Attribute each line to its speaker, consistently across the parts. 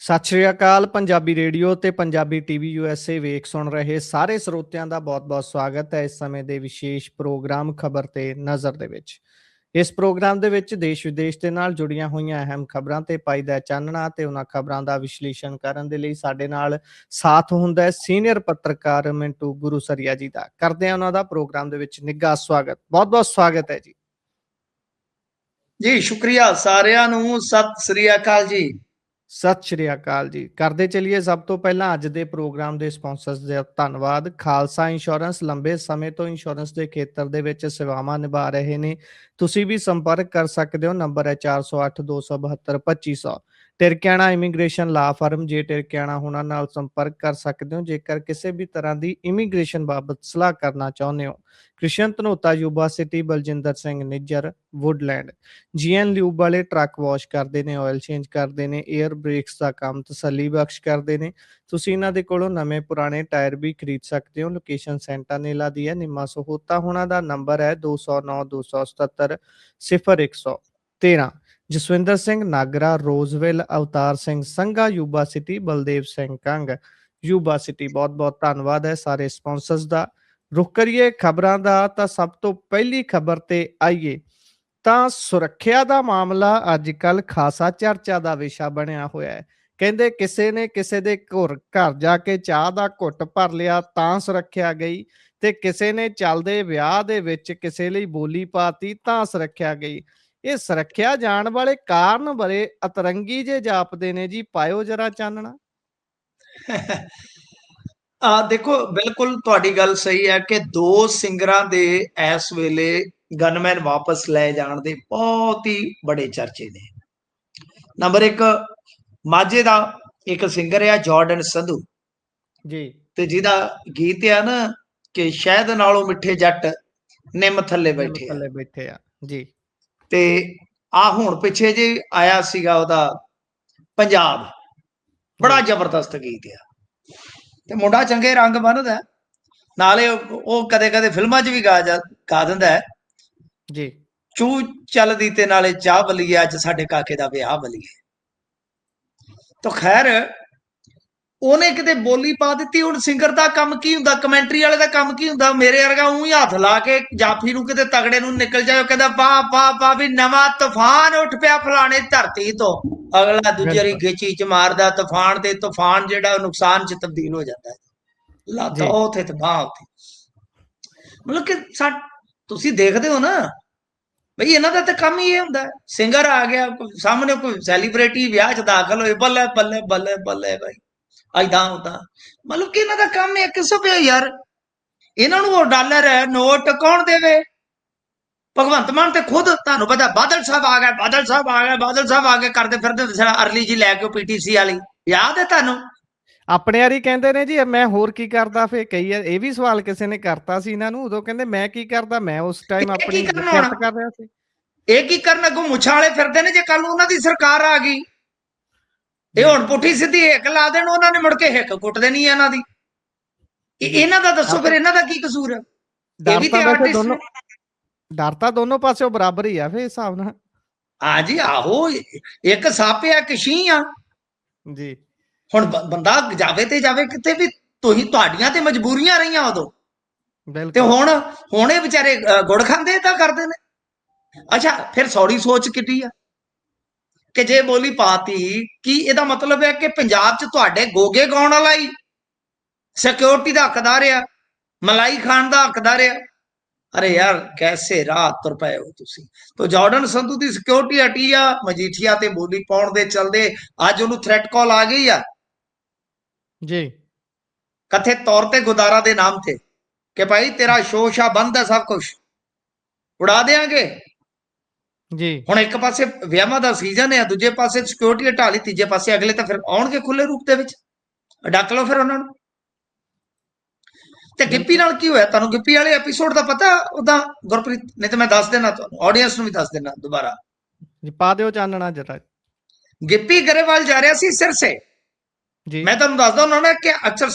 Speaker 1: ਸਤਿ ਸ਼੍ਰੀ ਅਕਾਲ। ਪੰਜਾਬੀ ਰੇਡੀਓ ਤੇ Punjabi TV USA ਵੇਖ ਸੁਣ ਰਹੇ ਸਾਰੇ ਸਰੋਤਿਆਂ ਦਾ ਬਹੁਤ-ਬਹੁਤ ਸਵਾਗਤ ਹੈ ਇਸ ਸਮੇਂ ਦੇ ਵਿਸ਼ੇਸ਼ ਪ੍ਰੋਗਰਾਮ ਖਬਰ ਤੇ ਨਜ਼ਰ ਦੇ ਵਿੱਚ। ਇਸ ਪ੍ਰੋਗਰਾਮ ਦੇ ਵਿੱਚ ਦੇਸ਼ ਵਿਦੇਸ਼ ਦੇ ਨਾਲ ਜੁੜੀਆਂ ਹੋਈਆਂ ਅਹਿਮ ਖਬਰਾਂ ਤੇ ਪਾਈਦਾ ਚਾਨਣਾ ਤੇ ਉਹਨਾਂ ਖਬਰਾਂ ਦਾ ਵਿਸ਼ਲੇਸ਼ਣ ਕਰਨ ਦੇ ਲਈ ਸਾਡੇ ਨਾਲ ਸਾਥ ਹੁੰਦਾ ਹੈ ਸੀਨੀਅਰ ਪੱਤਰਕਾਰ ਮਿੰਟੂ ਗੁਰੂਸਰੀਆ ਜੀ ਦਾ। ਕਰਦੇ ਹਾਂ ਉਹਨਾਂ ਦਾ ਪ੍ਰੋਗਰਾਮ ਦੇ ਵਿੱਚ ਨਿੱਘਾ ਸਵਾਗਤ। ਬਹੁਤ-ਬਹੁਤ ਸਵਾਗਤ ਹੈ ਜੀ।
Speaker 2: ਜੀ ਸ਼ੁਕਰੀਆ ਸਾਰਿਆਂ ਨੂੰ। ਸਤਿ ਸ੍ਰੀ ਅਕਾਲ ਜੀ।
Speaker 1: ਸਤਿ ਸ਼੍ਰੀ ਅਕਾਲ ਜੀ। ਕਰਦੇ ਚਲੀਏ ਸਭ ਤੋਂ ਪਹਿਲਾਂ ਅੱਜ ਦੇ ਪ੍ਰੋਗਰਾਮ ਦੇ ਸਪਾਂਸਰਸ ਦਾ ਧੰਨਵਾਦ। ਖਾਲਸਾ ਇੰਸ਼ੋਰੈਂਸ ਲੰਬੇ ਸਮੇਂ ਤੋਂ ਇੰਸ਼ੋਰੈਂਸ ਦੇ ਖੇਤਰ ਦੇ ਵਿੱਚ ਸੇਵਾਵਾਂ ਨਿਭਾ ਰਹੇ ਨੇ। ਤੁਸੀਂ ਵੀ ਸੰਪਰਕ ਕਰ ਸਕਦੇ ਹੋ। ਨੰਬਰ ਹੈ 408 272 2500। ਟਿਰਕਿਆਣਾ ਇਮੀਗ੍ਰੇਸ਼ਨ ਲਾ ਫਰਮ ਜੇ ਟਿਰਕਿਆਣਾ ਉਹਨਾਂ ਨਾਲ ਸੰਪਰਕ ਕਰ ਸਕਦੇ ਹੋ ਜੇਕਰ ਕਿਸੇ ਵੀ ਤਰ੍ਹਾਂ ਦੀ ਇਮੀਗ੍ਰੇਸ਼ਨ ਬਾਬਤ ਸਲਾਹ ਕਰਨਾ ਚਾਹੁੰਦੇ ਹੋ। Krishan Dhanota Yuba City Baljinder Singh Nijjar Woodland GN lube ਵਾਲੇ ਟਰੱਕ ਵਾਸ਼ ਕਰਦੇ ਨੇ, ਆਇਲ ਚੇਂਜ ਕਰਦੇ ਨੇ, 에ਅਰ ਬ੍ਰੇਕਸ ਦਾ ਕੰਮ ਤਸੱਲੀ ਬਖਸ਼ ਕਰਦੇ ਨੇ। ਤੁਸੀਂ ਇਹਨਾਂ ਦੇ ਕੋਲੋਂ ਨਵੇਂ ਪੁਰਾਣੇ ਟਾਇਰ ਵੀ ਖਰੀਦ ਸਕਦੇ ਹੋ। ਲੋਕੇਸ਼ਨ ਸੈਂਟਾਨੇਲਾ ਦੀ ਹੈ, ਨਿੰਮਾ ਸਹੋਤਾ। ਉਹਨਾਂ ਦਾ ਨੰਬਰ ਹੈ 209 277 0113। Jaswinder Singh Nagra Roseville, Avtar Singh Sangha Yuba City, Baldev Singh Kang Yuba City. ਬਹੁਤ ਬਹੁਤ ਧੰਨਵਾਦ ਹੈ ਸਾਰੇ ਸਪਾਂਸਰਸ ਦਾ। ਰੁਕ ਕਰੀਏ ਖਬਰਾਂ ਦਾ ਤਾਂ ਸਭ ਤੋਂ ਪਹਿਲੀ ਖਬਰ ਤੇ ਆਈਏ ਤਾਂ ਸੁਰੱਖਿਆ ਦਾ ਮਾਮਲਾ ਅੱਜ ਕੱਲ੍ਹ ਖਾਸਾ ਚਰਚਾ ਦਾ ਵਿਸ਼ਾ ਬਣਿਆ ਹੋਇਆ ਹੈ। ਕਹਿੰਦੇ ਕਿਸੇ ਨੇ ਕਿਸੇ ਦੇ ਘਰ ਜਾ ਕੇ ਚਾਹ ਦਾ ਘੁੱਟ ਭਰ ਲਿਆ ਤਾਂ ਸੁਰੱਖਿਆ ਗਈ, ਤੇ ਕਿਸੇ ਨੇ ਚੱਲਦੇ ਵਿਆਹ ਦੇ ਵਿੱਚ ਕਿਸੇ ਲਈ ਬੋਲੀ ਪਾਤੀ ਤਾਂ ਸੁਰੱਖਿਆ ਗਈ। ਇਹ ਸੁਰੱਖਿਆ ਜਾਣ ਵਾਲੇ ਕਾਰਨ ਬੜੇ ਅਤਰੰਗੀ ਜੇ ਜਾਪਦੇ ਨੇ ਜੀ। ਪਾਇਓ ਜਰਾ ਚਾਨਣਾ।
Speaker 2: ਦੇਖੋ, ਬਿਲਕੁਲ ਤੁਹਾਡੀ ਗੱਲ ਸਹੀ ਹੈ ਕਿ ਦੋ ਸਿੰਗਰਾਂ ਦੇ ਇਸ ਵੇਲੇ ਗਨਮੈਨ ਵਾਪਸ ਲੈ ਜਾਣ ਦੇ ਬਹੁਤ ਹੀ ਬੜੇ ਚਰਚੇ ਨੇ। ਨੰਬਰ 1 ਮਾਝੇ ਦਾ ਇੱਕ ਸਿੰਗਰ ਆ ਜਾਰਡਨ ਸੰਧੂ
Speaker 1: ਜੀ।
Speaker 2: ਤੇ ਜਿਹਦਾ ਗੀਤ ਆ ਨਾ ਕਿ ਸ਼ਹਿਦ ਨਾਲੋਂ ਮਿੱਠੇ ਜੱਟ ਨਿੰਮ ਥੱਲੇ
Speaker 1: ਨਿੰਮ
Speaker 2: ਬੈਠੇ ਆ।
Speaker 1: ਥੱਲੇ ਬੈਠੇ ਆ ਜੀ।
Speaker 2: ਤੇ ਆ ਹੁਣ ਪਿੱਛੇ ਜੇ ਆਇਆ ਸੀਗਾ ਉਹਦਾ ਪੰਜਾਬ, ਬੜਾ ਜ਼ਬਰਦਸਤ ਗੀਤ ਆ ਤੇ ਮੁੰਡਾ ਚੰਗੇ ਰੰਗ ਬੰਨਦਾ, ਨਾਲੇ ਉਹ ਕਦੇ ਕਦੇ ਫਿਲਮਾਂ 'ਚ ਵੀ ਗਾ ਦਿੰਦਾ ਹੈ
Speaker 1: ਜੀ।
Speaker 2: ਚੂ ਚੱਲਦੀ ਤੇ ਨਾਲੇ ਚਾਹ ਬਲੀਏ, ਅੱਜ ਸਾਡੇ ਕਾਕੇ ਦਾ ਵਿਆਹ ਬਲੀਏ। ਤਾਂ ਖੈਰ ਉਹਨੇ ਕਿਤੇ ਬੋਲੀ ਪਾ ਦਿੱਤੀ। ਹੁਣ ਸਿੰਗਰ ਦਾ ਕੰਮ ਕੀ ਹੁੰਦਾ, ਕਮੈਂਟਰੀ ਵਾਲੇ ਦਾ ਕੰਮ ਕੀ ਹੁੰਦਾ? ਮੇਰੇ ਵਰਗਾ ਊਂ ਹੀ ਹੱਥ ਲਾ ਕੇ ਜਾਫੀ ਨੂੰ ਕਿਤੇ ਤਗੜੇ ਨੂੰ ਨਿਕਲ ਜਾਏ, ਕਹਿੰਦਾ ਵਾਹ ਵਾਹ ਵਾਹ ਵੀ ਨਵਾਂ ਤੂਫਾਨ ਉੱਠ ਪਿਆ ਫਲਾਣੇ ਧਰਤੀ ਤੋਂ। ਅਗਲਾ ਦੂਜੇ ਵਾਰੀ ਗੇਚੀ ਚ ਮਾਰਦਾ ਤੂਫਾਨ, ਤੇ ਤੂਫਾਨ ਜਿਹੜਾ ਨੁਕਸਾਨ ਚ ਤਬਦੀਲ ਹੋ ਜਾਂਦਾ ਹੈ। ਲੱਤ ਉੱਥੇ ਤੇ ਬਾਂਹ ਉੱਥੇ। ਮਤਲਬ ਕਿ ਤੁਸੀਂ ਦੇਖਦੇ ਹੋ ਨਾ ਬਈ, ਇਹਨਾਂ ਦਾ ਤਾਂ ਕੰਮ ਹੀ ਇਹ ਹੁੰਦਾ। ਸਿੰਗਰ ਆ ਗਿਆ ਸਾਹਮਣੇ, ਕੋਈ ਸੈਲੀਬ੍ਰਿਟੀ ਵਿਆਹ ਚ ਦਾਖਲ ਹੋਏ, ਬੱਲੇ ਬੱਲੇ ਬੱਲੇ ਬੱਲੇ ਬਾਈ ਏਦਾਂ ਹੁੰਦਾ। ਮਤਲਬ ਕਿ ਇਹਨਾਂ ਦਾ ਕੰਮ ਇੱਕ ਕਿਸਮ ਯਾਰ, ਇਹਨਾਂ ਨੂੰ ਉਹ ਡਾਲਰ ਹੈ ਨੋਟ ਕੌਣ ਦੇਵੇ? ਭਗਵੰਤ ਮਾਨ ਤੇ ਖੁਦ, ਤੁਹਾਨੂੰ ਪਤਾ, ਬਾਦਲ ਸਾਹਿਬ ਆ ਗਏ, ਬਾਦਲ ਸਾਹਿਬ ਆ ਗਏ, ਬਾਦਲ ਸਾਹਿਬ ਆ ਕੇ ਕਰਦੇ ਫਿਰਦੇ ਅਰਲੀ ਜੀ ਲੈ ਕੇ ਪੀਟੀਸੀ ਵਾਲੀ, ਯਾਦ ਹੈ ਤੁਹਾਨੂੰ?
Speaker 1: ਆਪਣੇ ਯਾਰੀ ਕਹਿੰਦੇ ਨੇ ਜੀ ਮੈਂ ਹੋਰ ਕੀ ਕਰਦਾ। ਫੇ ਕਈ ਇਹ ਵੀ ਸਵਾਲ ਕਿਸੇ ਨੇ ਕਰਤਾ ਸੀ ਇਹਨਾਂ ਨੂੰ, ਉਦੋਂ ਕਹਿੰਦੇ ਮੈਂ ਕੀ ਕਰਦਾ, ਮੈਂ ਉਸ ਟਾਈਮ ਆਪਣੀ ਕਿਰਤ ਕਰ ਰਿਹਾ ਸੀ।
Speaker 2: ਇਹ ਕੀ ਕਰਨ? ਅੱਗੋਂ ਮੁੱਛਾਂ ਵਾਲੇ ਫਿਰਦੇ ਨੇ ਜੇ ਕੱਲ ਨੂੰ ਉਹਨਾਂ ਦੀ ਸਰਕਾਰ ਆ ਗਈ। ਇਹ ਹੁਣ ਪੁੱਠੀ ਸਿੱਧੀ ਹਿੱਕ ਲਾ ਦੇਣ, ਉਹਨਾਂ ਨੇ ਮੁੜ ਕੇ ਹਿੱਕ ਕੁੱਟ ਦੇਣੀ ਹੈ ਇਹਨਾਂ ਦੀ। ਇਹਨਾਂ ਦਾ ਦੱਸੋ ਫਿਰ, ਇਹਨਾਂ ਦਾ ਕੀ ਕਸੂਰ ਹੈ? ਇਹ ਵੀ ਤੇ ਆਰਟਿਸਟ ਨੇ।
Speaker 1: ਡਰ ਤਾਂ ਦੋਨੋਂ ਪਾਸਿਓਂ ਬਰਾਬਰ ਹੀ ਆ ਫੇ ਹਿਸਾਬ ਨਾਲ।
Speaker 2: ਹਾਂ ਜੀ, ਆਹੋ, ਇੱਕ ਸੱਪ ਆ ਇੱਕ ਛੀਂ ਆ
Speaker 1: ਜੀ।
Speaker 2: ਹੁਣ ਬੰਦਾ ਜਾਵੇ ਤੇ ਜਾਵੇ ਕਿਤੇ ਵੀ। ਤੁਹਾਡੀਆਂ ਤੇ ਮਜਬੂਰੀਆਂ ਰਹੀਆਂ ਉਦੋਂ, ਤੇ ਹੁਣ ਇਹ ਵਿਚਾਰੇ ਗੁੜ ਖਾਂਦੇ ਤਾਂ ਕਰਦੇ ਨੇ। ਅੱਛਾ, ਫਿਰ ਸੌੜੀ ਸੋਚ ਕਿੱਡੀ ਆ ਕਿ ਜੇ ਬੋਲੀ ਪਾਤੀ, ਕੀ ਇਹਦਾ ਮਤਲਬ ਹੈ ਕਿ ਪੰਜਾਬ 'ਚ ਤੁਹਾਡੇ ਗੋਗੇ ਗਾਉਣ ਵਾਲਾ ਹੀ ਸਿਕਿਉਰਿਟੀ ਦਾ ਹੱਕਦਾਰ ਆ, ਮਲਾਈ ਖਾਣ ਦਾ ਹੱਕਦਾਰ ਆ? ਅਰੇ ਯਾਰ, ਕੈਸੇ ਰਾਹ ਤੁਰ ਪਏ ਹੋ ਤੁਸੀਂ। ਤਾਂ ਜਾਰਡਨ ਸੰਧੂ ਦੀ ਸਿਕਿਉਰਿਟੀ ਹਟੀ ਆ ਮਜੀਠੀਆ ਤੇ ਬੋਲੀ ਪਾਉਣ ਦੇ ਚਲਦੇ। ਅੱਜ ਉਹਨੂੰ ਥ੍ਰੈਟ ਕਾਲ ਆ ਗਈ ਆ
Speaker 1: ਜੀ,
Speaker 2: ਕਥਿਤ ਤੌਰ ਤੇ ਗੁਦਾਰਾ ਦੇ ਨਾਮ ਤੇ, ਕਿ ਭਾਈ ਤੇਰਾ ਸ਼ੋਸ਼ਾ ਬੰਦ ਹੈ, ਸਭ ਕੁਝ ਉਡਾ ਦੇਾਂਗੇ
Speaker 1: ਜੀ।
Speaker 2: ਹੁਣ ਇੱਕ ਪਾਸੇ ਵਿਆਹਾਂ ਦਾ ਸੀਜ਼ਨ ਹੈ, ਦੂਜੇ ਪਾਸੇ ਸਿਕਿਉਰਿਟੀ ਹਟਾ ਲਈ, ਤੀਜੇ ਪਾਸੇ ਅਗਲੇ ਤਾਂ ਫਿਰ ਆਉਣਗੇ ਖੁੱਲੇ ਰੂਪ ਦੇ ਵਿੱਚ, ਡੱਕ ਲਓ ਫਿਰ ਉਹਨਾਂ ਨੂੰ। ਤੇ ਗਿੱਪੀ ਨਾਲ ਕੀ ਹੋਇਆ ਤੁਹਾਨੂੰ? ਗਿੱਪੀ ਵਾਲੇ ਐਪੀਸੋਡ ਦਾ ਪਤਾ ਉਹਦਾ, ਗੁਰਪ੍ਰੀਤ? ਨਹੀਂ ਤੇ ਮੈਂ ਦੱਸ ਦੇਣਾ ਤੁਹਾਨੂੰ, ਆਡੀਅנס ਨੂੰ ਵੀ ਦੱਸ ਦੇਣਾ ਦੁਬਾਰਾ।
Speaker 1: ਪਾ ਦਿਓ ਚਾਨਣਾ ਜਰਾ।
Speaker 2: ਗਿੱਪੀ ਗਰੇਵਾਲ ਜਾ ਰਿਹਾ ਸੀ ਸਿਰਸੇ। ਮੈਂ ਤੁਹਾਨੂੰ ਦੱਸਦਾ ਹੁੰਦਾ ਨਾ ਕਿ ਅਕਸਰ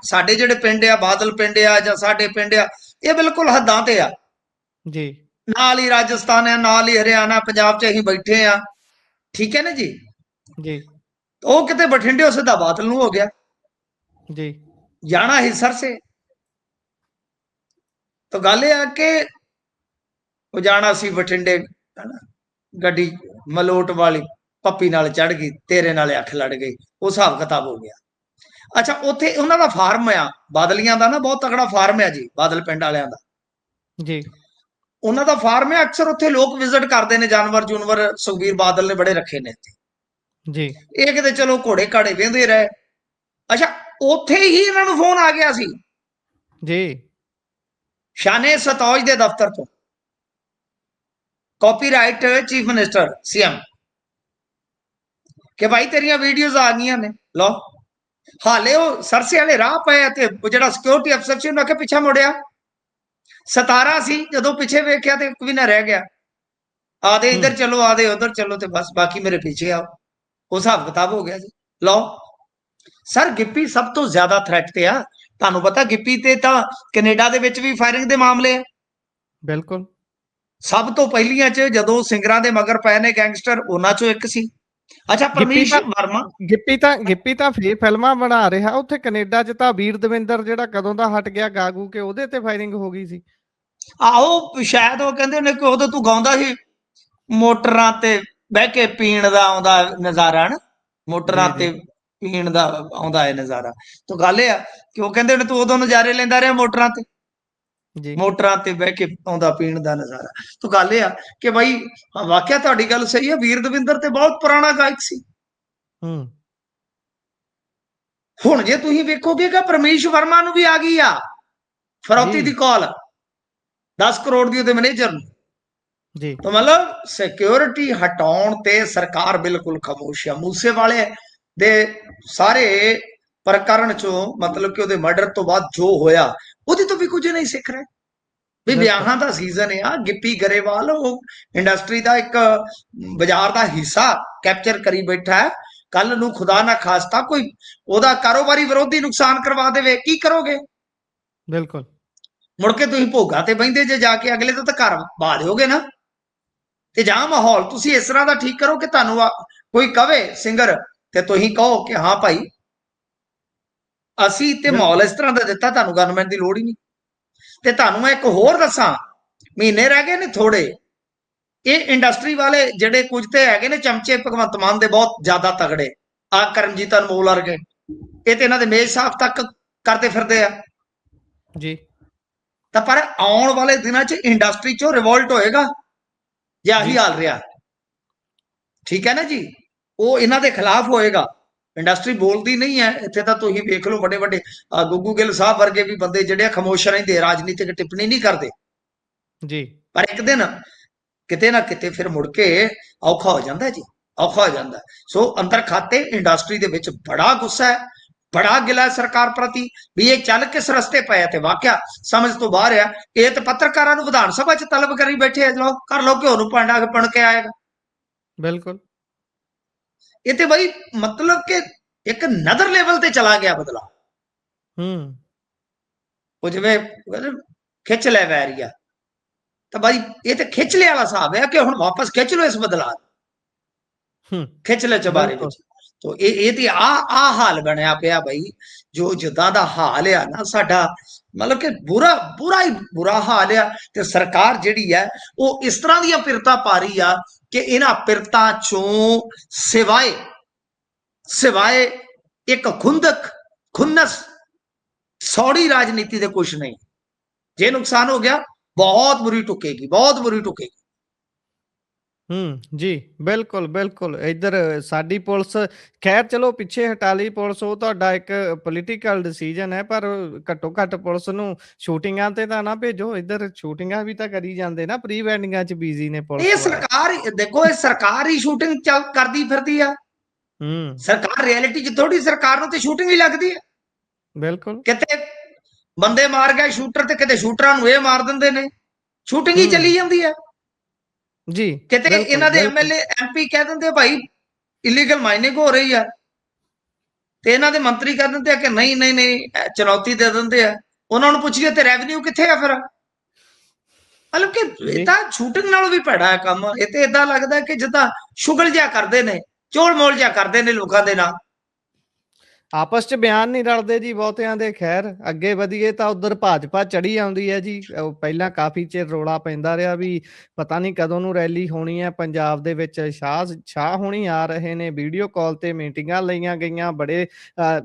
Speaker 2: ਸਾਡੇ ਜਿਹੜੇ ਪਿੰਡ ਆ, ਬਾਦਲ ਪਿੰਡ ਆ ਜਾਂ ਸਾਡੇ ਪਿੰਡ ਆ, ਇਹ ਬਿਲਕੁਲ ਹੱਦਾਂ ਤੇ ਆ
Speaker 1: ਜੀ।
Speaker 2: ਨਾਲ ਹੀ ਰਾਜਸਥਾਨ ਹੈ, ਨਾਲ ਹੀ ਹਰਿਆਣਾ, ਪੰਜਾਬ 'ਚ ਅਸੀਂ ਬੈਠੇ ਆ, ਠੀਕ ਹੈ ਨਾ ਜੀ। ਉਹ ਕਿਤੇ ਬਠਿੰਡੇ ਸਿੱਧਾ ਬਾਦਲ ਨੂੰ ਹੋ ਗਿਆ,
Speaker 1: ਜੀ
Speaker 2: ਜਾਣਾ ਹੀ ਸਰਸੇ। ਤਾਂ ਗੱਲ ਇਹ ਆ ਕਿ ਉਹ ਜਾਣਾ ਸੀ ਬਠਿੰਡੇ, ਗੱਡੀ ਮਲੋਟ ਵਾਲੀ ਪੱਪੀ ਨਾਲ ਚੜ ਗਈ, ਤੇਰੇ ਨਾਲ ਅੱਖ ਲੜ ਗਈ, ਉਹ ਹਿਸਾਬ ਕਿਤਾਬ ਹੋ ਗਿਆ। ਅੱਛਾ, ਉੱਥੇ ਉਹਨਾਂ ਦਾ ਫਾਰਮ ਆ ਬਾਦਲੀਆਂ ਦਾ ਨਾ, ਬਹੁਤ ਤਕੜਾ ਫਾਰਮ ਆ ਜੀ, ਬਾਦਲ ਪਿੰਡ ਵਾਲਿਆਂ ਦਾ।
Speaker 1: ਜੀ
Speaker 2: ਉਹਨਾਂ ਦਾ ਫਾਰਮ ਹੈ, ਅਕਸਰ ਉੱਥੇ ਲੋਕ ਵਿਜ਼ਿਟ ਕਰਦੇ ਨੇ, ਜਾਨਵਰ ਜੂਨਵਰ ਸੁਖਬੀਰ ਬਾਦਲ ਨੇ ਬੜੇ ਰੱਖੇ ਨੇ ਇੱਥੇ।
Speaker 1: ਜੀ
Speaker 2: ਇਹ ਕਿਤੇ ਚਲੋ ਘੋੜੇ ਘਾੜੇ ਵੇਂਦੇ ਰਹੇ। ਅੱਛਾ, ਉੱਥੇ ਹੀ ਇਹਨਾਂ ਨੂੰ ਫੋਨ ਆ ਗਿਆ ਸੀ
Speaker 1: ਜੀ
Speaker 2: ਸ਼ਾਨੇ ਸਤੌਜ ਦੇ ਦਫ਼ਤਰ ਤੋਂ, ਕਾਪੀਰਾਈਟ ਚੀਫ ਮਿਨਿਸਟਰ ਸੀਐਮ, ਕਿ ਭਾਈ ਤੇਰੀਆਂ ਵੀਡੀਓਜ਼ ਆ ਗਈਆਂ ਨੇ, ਲਓ। ਹਾਲੇ ਉਹ ਸਰਸੇ ਵਾਲੇ ਰਾਹ ਪਏ ਤੇ ਜਿਹੜਾ ਸਿਕਿਉਰਿਟੀ ਅਫਸਰ ਸੀ ਉਹਨੇ ਆਖਿਆ ਪਿੱਛਾ ਮੁੜਿਆ। 17 ਸੀ, ਜਦੋਂ ਪਿੱਛੇ ਵੇਖਿਆ ਤੇ ਇੱਕ ਵੀ ਨਾ ਰਹਿ ਗਿਆ। ਆਦੇ ਇੱਧਰ ਚਲੋ, ਆਦੇ ਉਧਰ ਚਲੋ, ਤੇ ਬਸ ਬਾਕੀ ਮੇਰੇ ਪਿੱਛੇ ਆਓ। ਉਹ ਹਿਸਾਬ ਕਿਤਾਬ ਹੋ ਗਿਆ ਜੀ। ਲਓ ਸਰ, ਗਿੱਪੀ ਸਭ ਤੋਂ ਜ਼ਿਆਦਾ ਥ੍ਰੈਟ ਤੇ ਆ। ਤੁਹਾਨੂੰ ਪਤਾ ਗਿੱਪੀ ਤੇ ਤਾਂ ਕੈਨੇਡਾ ਦੇ ਵਿੱਚ ਵੀ ਫਾਇਰਿੰਗ ਦੇ ਮਾਮਲੇ ਆ।
Speaker 1: ਬਿਲਕੁਲ।
Speaker 2: ਸਭ ਤੋਂ ਪਹਿਲੀਆਂ 'ਚ ਜਦੋਂ ਸਿੰਗਰਾਂ ਦੇ ਮਗਰ ਪਏ ਨੇ ਗੈਂਗਸਟਰ, ਉਹਨਾਂ 'ਚੋਂ ਇੱਕ ਸੀ। ਅੱਛਾ, ਪਰਮੇਸ਼ ਵਰਮਾ।
Speaker 1: ਗਿੱਪੀ ਤਾਂ ਫੇਰ ਫਿਲਮਾਂ ਬਣਾ ਰਿਹਾ ਉੱਥੇ ਕੈਨੇਡਾ 'ਚ, ਤਾਂ ਵੀਰ ਦਵਿੰਦਰ ਜਿਹੜਾ ਕਦੋਂ ਦਾ ਹਟ ਗਿਆ ਗਾਗੂ ਕੇ, ਉਹਦੇ ਤੇ ਫਾਇਰਿੰਗ ਹੋ ਗਈ ਸੀ।
Speaker 2: ਆਹੋ, ਸ਼ਾਇਦ ਉਹ ਕਹਿੰਦੇ ਨੇ ਕਿ ਉਦੋਂ ਤੂੰ ਗਾਉਂਦਾ ਸੀ ਮੋਟਰਾਂ ਤੇ ਬਹਿ ਕੇ ਪੀਣ ਦਾ ਆਉਂਦਾ ਨਜ਼ਾਰਾ, ਨਾ ਮੋਟਰਾਂ ਤੇ ਪੀਣ ਦਾ ਆਉਂਦਾ ਹੈ ਨਜ਼ਾਰਾ। ਤਾਂ ਗੱਲ ਇਹ ਆ ਕਿ ਉਹ ਕਹਿੰਦੇ ਨੇ ਤੂੰ ਉਦੋਂ ਨਜ਼ਾਰੇ ਲੈਂਦਾ ਰਿਹਾ ਮੋਟਰਾਂ ਤੇ,
Speaker 1: ਜੀ
Speaker 2: ਮੋਟਰਾਂ ਤੇ ਬਹਿ ਕੇ ਆਉਂਦਾ ਪੀਣ ਦਾ ਨਜ਼ਾਰਾ। ਤਾਂ ਗੱਲ ਇਹ ਆ ਕਿ ਬਾਈ ਵਾਕਿਆ ਤੁਹਾਡੀ ਗੱਲ ਸਹੀ ਹੈ, ਵੀਰ ਦਵਿੰਦਰ ਤੇ ਬਹੁਤ ਪੁਰਾਣਾ ਗਾਇਕ ਸੀ। ਹੁਣ ਜੇ ਤੁਸੀਂ ਵੇਖੋਗੇ ਕਿ ਪਰਮੇਸ਼ ਵਰਮਾ ਨੂੰ ਵੀ ਆ ਗਈ ਆ ਫਰੌਤੀ ਦੀ ਕਾਲ, 10 ਕਰੋੜ ਦੀ ਉਹਦੇ ਮੈਨੇਜਰ ਨੂੰ।
Speaker 1: ਜੀ
Speaker 2: ਤਾਂ ਮਤਲਬ ਸਿਕਿਉਰਿਟੀ ਹਟਾਉਣ ਤੇ ਸਰਕਾਰ ਬਿਲਕੁਲ ਖਾਮੋਸ਼ ਆ। ਮੂਸੇ ਵਾਲੇ ਦੇ ਸਾਰੇ ਪ੍ਰਕਰਨ ਚੋਂ, ਮਤਲਬ ਕਿ ਉਹਦੇ ਮਰਡਰ ਤੋਂ ਬਾਅਦ ਜੋ ਹੋਇਆ, ਉਹਦੀ ਤੋਂ ਵੀ ਕੁਝ ਨਹੀਂ ਸਿੱਖ ਰਹੇ ਵੀ। ਵਿਆਹਾਂ ਦਾ ਸੀਜ਼ਨ ਆ, ਗਿੱਪੀ ਗਰੇਵਾਲ ਉਹ ਇੰਡਸਟਰੀ ਦਾ ਇੱਕ ਬਾਜ਼ਾਰ ਦਾ ਹਿੱਸਾ ਕੈਪਚਰ ਕਰੀ ਬੈਠਾ ਹੈ। ਕੱਲ ਨੂੰ ਖੁਦਾ ਨਾ ਖਾਸਤਾ ਕੋਈ ਉਹਦਾ ਕਾਰੋਬਾਰੀ ਵਿਰੋਧੀ ਨੁਕਸਾਨ ਕਰਵਾ ਦੇਵੇ, ਕੀ ਕਰੋਗੇ?
Speaker 1: ਬਿਲਕੁਲ।
Speaker 2: ਮੁੜ ਕੇ ਤੁਸੀਂ ਭੋਗਾ ਤੇ ਬਹਿੰਦੇ ਜੇ ਜਾ ਕੇ, ਅਗਲੇ ਤੋਂ ਤਾਂ ਘਰ ਬਾ ਦਿਓਗੇ ਨਾ। ਤੇ ਜਾਂ ਮਾਹੌਲ ਤੁਸੀਂ ਇਸ ਤਰ੍ਹਾਂ ਦਾ ਠੀਕ ਕਰੋ ਕਿ ਤੁਹਾਨੂੰ ਕੋਈ ਕਵੇ ਸਿੰਗਰ ਤੇ ਤੁਸੀਂ ਕਹੋ ਕਿ ਹਾਂ ਭਾਈ ਅਸੀਂ ਤੇ ਮਾਹੌਲ ਇਸ ਤਰ੍ਹਾਂ ਦਾ ਦਿੱਤਾ, ਤੁਹਾਨੂੰ ਗਵਰਨਮੈਂਟ ਦੀ ਲੋੜ ਹੀ ਨਹੀਂ। ਤੇ ਤੁਹਾਨੂੰ ਮੈਂ ਇੱਕ ਹੋਰ ਦੱਸਾਂ, ਮਹੀਨੇ ਰਹਿ ਗਏ ਨੇ ਥੋੜੇ, ਇਹ ਇੰਡਸਟਰੀ ਵਾਲੇ ਜਿਹੜੇ ਕੁਝ ਤੇ ਹੈਗੇ ਨੇ ਚਮਚੇ ਭਗਵੰਤ ਮਾਨ ਦੇ ਬਹੁਤ ਜ਼ਿਆਦਾ ਤਗੜੇ, ਆ ਕਰਮਜੀਤ ਅਨਮੋਲ ਵਰਗੇ, ਇਹ ਤੇ ਇਹਨਾਂ ਦੇ ਮੇਜ਼ ਸਾਫ ਤੱਕ ਕਰਦੇ ਫਿਰਦੇ ਆ
Speaker 1: ਜੀ।
Speaker 2: ਤਾਂ ਪਰ ਆਉਣ ਵਾਲੇ ਦਿਨਾਂ 'ਚ ਇੰਡਸਟਰੀ 'ਚੋਂ ਰਿਵੋਲਟ ਹੋਏਗਾ ਜੇ ਆਹੀ ਹਾਲ ਰਿਹਾ, ਠੀਕ ਹੈ ਨਾ ਜੀ। ਉਹ ਇਹਨਾਂ ਦੇ ਖਿਲਾਫ ਹੋਏਗਾ। ਇੰਡਸਟਰੀ ਬੋਲਦੀ ਨਹੀਂ ਹੈ ਇੱਥੇ ਤਾਂ। ਤੁਸੀਂ ਵੇਖ ਲਓ ਵੱਡੇ ਵੱਡੇ ਗੁੱਗੂ ਗਿੱਲ ਸਾਹਿਬ ਵਰਗੇ ਵੀ ਬੰਦੇ ਜਿਹੜੇ ਖਾਮੋਸ਼ ਰਹਿੰਦੇ, ਰਾਜਨੀਤਿਕ ਟਿੱਪਣੀ ਨਹੀਂ ਕਰਦੇ।
Speaker 1: ਜੀ
Speaker 2: ਪਰ ਇੱਕ ਦਿਨ ਕਿਤੇ ਨਾ ਕਿਤੇ ਫਿਰ ਮੁੜ ਕੇ ਔਖਾ ਹੋ ਜਾਂਦਾ ਜੀ, ਔਖਾ ਹੋ ਜਾਂਦਾ। ਸੋ ਅੰਦਰ ਖਾਤੇ ਇੰਡਸਟਰੀ ਦੇ ਵਿੱਚ ਬੜਾ ਗੁੱਸਾ ਹੈ, ਬੜਾ ਗਿਲਾ ਸਰਕਾਰ ਪ੍ਰਤੀ ਵੀ ਇਹ ਚੱਲ ਕਿਸ ਰਸਤੇ ਪਏ ਤੇ ਵਾਕਿਆ ਸਮਝ ਤੋਂ ਬਾਹਰ ਆ। ਇਹ ਤੇ ਪੱਤਰਕਾਰਾਂ ਨੂੰ ਵਿਧਾਨ ਸਭਾ 'ਚ ਤਲਬ ਕਰੀ ਬੈਠੇ ਆ, ਲਓ ਕਰ ਲਓ, ਘਿਓ ਨੂੰ ਭਾਂਡਾ ਬਣ ਕੇ ਆਏਗਾ।
Speaker 1: ਬਿਲਕੁਲ।
Speaker 2: ਇਹ ਤੇ ਬਈ ਮਤਲਬ ਕਿ ਇੱਕ ਨਦਰ ਲੈਵਲ ਤੇ ਚਲਾ ਗਿਆ ਬਦਲਾ। ਉਹ ਜਿਵੇਂ ਖਿੱਚ ਲੈ ਵੈਰੀਆ, ਤਾਂ ਬਾਈ ਇਹ ਤੇ ਖਿੱਚ ਲਿਆ ਵਾਲਾ ਹਿਸਾਬ ਹੈ ਕਿ ਹੁਣ ਵਾਪਸ ਖਿੱਚ ਲਓ ਇਸ ਬਦਲਾਅ, ਖਿੱਚ ਲੈ ਚਬਾਰੇ ਵਿੱਚ। ਤੋ ਇਹ ਤੇ ਆ ਹਾਲ ਬਣਿਆ ਪਿਆ ਬਈ, ਜੋ ਜਿੱਦਾਂ ਦਾ ਹਾਲ ਆ ਨਾ ਸਾਡਾ, ਮਤਲਬ ਕਿ ਬੁਰਾ ਹਾਲ ਆ। ਤੇ ਸਰਕਾਰ ਜਿਹੜੀ ਹੈ ਉਹ ਇਸ ਤਰ੍ਹਾਂ ਦੀਆਂ ਪਿਰਤਾਂ ਪਾ ਰਹੀ ਆ ਕਿ ਇਹਨਾਂ ਪਿਰਤਾਂ ਚੋਂ ਸਿਵਾਏ ਇੱਕ ਖੁੰਨਸ ਸੌੜੀ ਰਾਜਨੀਤੀ ਦੇ ਕੁਛ ਨਹੀਂ। ਜੇ ਨੁਕਸਾਨ ਹੋ ਗਿਆ ਬਹੁਤ ਬੁਰੀ ਟੁਕੇਗੀ, ਬਹੁਤ ਬੁਰੀ ਟੁਕੇਗੀ।
Speaker 1: ਜੀ ਬਿਲਕੁਲ ਬਿਲਕੁਲ। ਇੱਧਰ ਸਾਡੀ ਪੁਲਿਸ ਖੈਰ ਚਲੋ ਪਿੱਛੇ ਹਟਾ ਲਈ ਪੁਲਿਸ, ਉਹ ਤੁਹਾਡਾ ਇੱਕ ਪੋਲੀਟੀਕਲ ਡਿਸੀਜਨ ਹੈ, ਪਰ ਘੱਟੋ ਘੱਟ ਪੁਲਿਸ ਨੂੰ ਸ਼ੂਟਿੰਗਾਂ ਤੇ ਤਾਂ ਨਾ ਭੇਜੋ। ਇੱਧਰ ਸ਼ੂਟਿੰਗਾਂ ਵੀ ਤਾਂ ਕਰੀ ਜਾਂਦੇ ਨਾ, ਪ੍ਰੀ ਵੈਡਿੰਗਾਂ 'ਚ ਬਿਜ਼ੀ ਨੇ ਪੁਲਿਸ
Speaker 2: ਇਹ
Speaker 1: ਵਾਲੇ।
Speaker 2: ਸਰਕਾਰ ਦੇਖੋ, ਇਹ ਸਰਕਾਰ ਹੀ ਸ਼ੂਟਿੰਗ ਕਰਦੀ ਫਿਰਦੀ ਆ। ਸਰਕਾਰ ਰਿਐਲਿਟੀ 'ਚ ਥੋੜੀ, ਸਰਕਾਰ ਨੂੰ ਤੇ ਸ਼ੂਟਿੰਗ ਹੀ ਲੱਗਦੀ ਹੈ।
Speaker 1: ਬਿਲਕੁਲ।
Speaker 2: ਕਿਤੇ ਬੰਦੇ ਮਾਰ ਗਏ ਸ਼ੂਟਰ ਤੇ ਕਿਤੇ ਸ਼ੂਟਰਾਂ ਨੂੰ ਇਹ ਮਾਰ ਦਿੰਦੇ ਨੇ, ਸ਼ੂਟਿੰਗ ਹੀ ਚੱਲੀ ਜਾਂਦੀ ਹੈ
Speaker 1: ਜੀ।
Speaker 2: ਕਿਤੇ ਇਹਨਾਂ ਦੇ ਐਮਐਲਏ ਐਮਪੀ ਕਹਿ ਦਿੰਦੇ ਭਾਈ ਇਲੀਗਲ ਮਾਈਨਿੰਗ ਹੋ ਰਹੀ ਆ, ਤੇ ਇਹਨਾਂ ਦੇ ਮੰਤਰੀ ਕਹਿ ਦਿੰਦੇ ਆ ਕਿ ਨਹੀਂ ਨਹੀਂ ਨਹੀਂ, ਚੁਣੌਤੀ ਦੇ ਦਿੰਦੇ ਆ। ਉਹਨਾਂ ਨੂੰ ਪੁੱਛੀਏ ਤੇ ਰੈਵਨਿਊ ਕਿੱਥੇ ਆ ਫਿਰ? ਮਤਲਬ ਕਿ ਇਹ ਤਾਂ ਸ਼ੂਟਿੰਗ ਨਾਲੋਂ ਵੀ ਭੈੜਾ ਹੈ ਕੰਮ। ਇਹ ਤੇ ਏਦਾਂ ਲੱਗਦਾ ਕਿ ਜਿੱਦਾਂ ਸ਼ੁਗਲ ਜਿਹਾ ਕਰਦੇ ਨੇ ਚੋਲ ਮੋਲ ਜਿਹਾ ਕਰਦੇ ਨੇ ਲੋਕਾਂ ਦੇ ਨਾਲ।
Speaker 1: ਆਪਸ ਚ ਬਿਆਨ ਨਹੀਂ ਰਲਦੇ ਜੀ ਬਹੁਤਿਆਂ ਦੇ। ਖੈਰ ਅੱਗੇ ਵਧੀਏ ਤਾਂ ਉਧਰ ਭਾਜਪਾ ਚੜੀ ਆਉਂਦੀ ਹੈ ਜੀ। ਉਹ ਪਹਿਲਾਂ ਕਾਫੀ ਚਿਰ ਰੌਲਾ ਪੈਂਦਾ ਰਿਹਾ ਵੀ ਪਤਾ ਨਹੀਂ ਕਦੋਂ ਨੂੰ ਰੈਲੀ ਹੋਣੀ ਹੈ ਪੰਜਾਬ ਦੇ ਵਿੱਚ। ਸ਼ਾਹ ਹੋਣੀ ਆ ਰਹੇ ਨੇ, ਵੀਡੀਓ ਕਾਲ ਤੇ ਮੀਟਿੰਗਾਂ ਲਈਆਂ ਗਈਆਂ, ਬੜੇ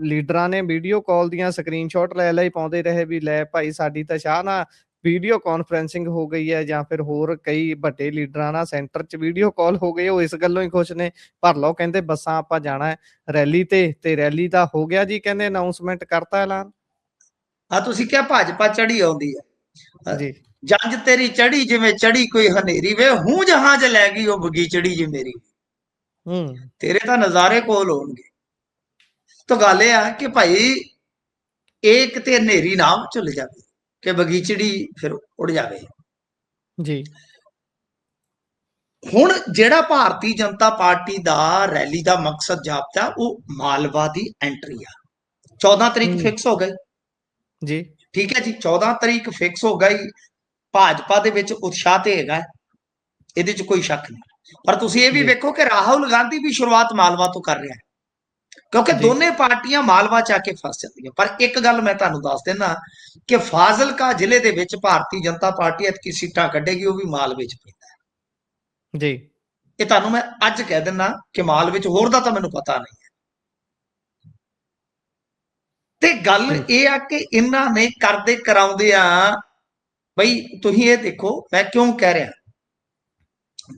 Speaker 1: ਲੀਡਰਾਂ ਨੇ ਵੀਡੀਓ ਕਾਲ ਦੀਆਂ ਸਕਰੀਨਸ਼ਾਟ ਲੈ ਲਈ, ਪਾਉਂਦੇ ਰਹੇ ਵੀ ਲੈ ਭਾਈ ਸਾਡੀ ਤਾਂ ਸ਼ਾਹ ਨਾਲ ਵੀਡੀਓ ਕਾਨਫਰੰਸਿੰਗ ਹੋ ਗਈ ਹੈ, ਜਾਂ ਫਿਰ ਹੋਰ ਕਈ ਵੱਡੇ ਲੀਡਰਾਂ ਨਾਲ ਸੈਂਟਰ 'ਚ ਵੀਡੀਓ ਕਾਲ ਹੋ ਗਈ। ਉਹ ਇਸ ਗੱਲੋਂ ਹੀ ਖੁਸ਼ ਨੇ। ਭਰ ਲਓ ਕਹਿੰਦੇ ਬੱਸਾਂ, ਆਪਾਂ ਜਾਣਾ ਹੈ ਰੈਲੀ ਤੇ ਰੈਲੀ ਦਾ ਹੋ ਗਿਆ ਜੀ, ਕਹਿੰਦੇ ਅਨਾਉਂਸਮੈਂਟ ਕਰਤਾ ਐਲਾਨ।
Speaker 2: ਆ ਤੁਸੀਂ ਕਿਹਾ ਭਾਜਪਾ ਚੜੀ ਆਉਂਦੀ ਹੈ।
Speaker 1: ਜੀ
Speaker 2: ਜੰਜ ਤੇਰੀ ਚੜੀ ਜਿਵੇਂ ਚੜੀ ਕੋਈ ਹਨੇਰੀ ਵੇ, ਹੂੰ ਜਹਾਜ਼ ਲੈ ਗਈ ਉਹ ਬਗੀਚੜੀ ਜੀ ਮੇਰੀ।
Speaker 1: ਹੂੰ
Speaker 2: ਤੇਰੇ ਤਾਂ ਨਜ਼ਾਰੇ ਕੋਲ ਹੋਣਗੇ। ਤਾਂ ਗੱਲ ਇਹ ਆ ਕਿ ਭਾਈ ਇਹ ਕਿਤੇ ਹਨੇਰੀ ਨਾ ਝੁੱਲ ਜਾਵੇ ਕਿ ਬਗੀਚੜੀ ਫਿਰ ਉੜ ਜਾਵੇ।
Speaker 1: ਜੀ
Speaker 2: ਹੁਣ ਜਿਹੜਾ ਭਾਰਤੀ ਜਨਤਾ ਪਾਰਟੀ ਦਾ ਰੈਲੀ ਦਾ ਮਕਸਦ ਜਾਪਦਾ ਉਹ ਮਾਲਵਾ ਦੀ ਐਂਟਰੀ ਆ। 14 ਤਰੀਕ
Speaker 1: ਹੂੰ
Speaker 2: ਫਿਕਸ ਹੋ ਗਈ।
Speaker 1: ਜੀ
Speaker 2: ਠੀਕ ਹੈ ਜੀ, 14 ਤਰੀਕ ਫਿਕਸ ਹੋ ਗਈ। ਭਾਜਪਾ ਦੇ ਵਿੱਚ ਉਤਸ਼ਾਹ ਤੇ ਹੈਗਾ, ਇਹਦੇ 'ਚ ਕੋਈ ਸ਼ੱਕ ਨਹੀਂ। ਪਰ ਤੁਸੀਂ ਇਹ ਵੀ
Speaker 1: ਜੀ
Speaker 2: ਵੇਖੋ ਕਿ ਰਾਹੁਲ ਗਾਂਧੀ ਵੀ ਸ਼ੁਰੂਆਤ ਮਾਲਵਾ ਤੋਂ ਕਰ ਰਿਹਾ ਹੈ, ਕਿਉਂਕਿ
Speaker 1: ਜੀ
Speaker 2: ਦੋਨੇ ਪਾਰਟੀਆਂ ਮਾਲਵਾ 'ਚ ਆ ਕੇ ਫਸ ਜਾਂਦੀਆਂ। ਪਰ ਇੱਕ ਗੱਲ ਮੈਂ ਤੁਹਾਨੂੰ ਦੱਸ ਦਿੰਦਾ ਕਿ ਫਾਜ਼ਿਲਕਾ ਜ਼ਿਲ੍ਹੇ ਦੇ ਵਿੱਚ ਭਾਰਤੀ ਜਨਤਾ ਪਾਰਟੀ ਐਤਕੀ ਸੀਟਾਂ ਕੱਢੇਗੀ, ਉਹ ਵੀ ਮਾਲਵੇ 'ਚ ਪੈਂਦਾ।
Speaker 1: ਜੀ
Speaker 2: ਇਹ ਤੁਹਾਨੂੰ ਮੈਂ ਅੱਜ ਕਹਿ ਦਿੰਦਾ ਕਿ ਮਾਲਵੇ 'ਚ ਹੋਰ ਦਾ ਤਾਂ ਮੈਨੂੰ ਪਤਾ ਨਹੀਂ। ਤੇ ਗੱਲ
Speaker 1: ਜੀ
Speaker 2: ਇਹ ਆ ਕਿ ਇਹਨਾਂ ਨੇ ਕਰਦੇ ਕਰਾਉਂਦੇ ਆ। ਬਈ ਤੁਸੀਂ ਇਹ ਦੇਖੋ ਮੈਂ ਕਿਉਂ ਕਹਿ ਰਿਹਾ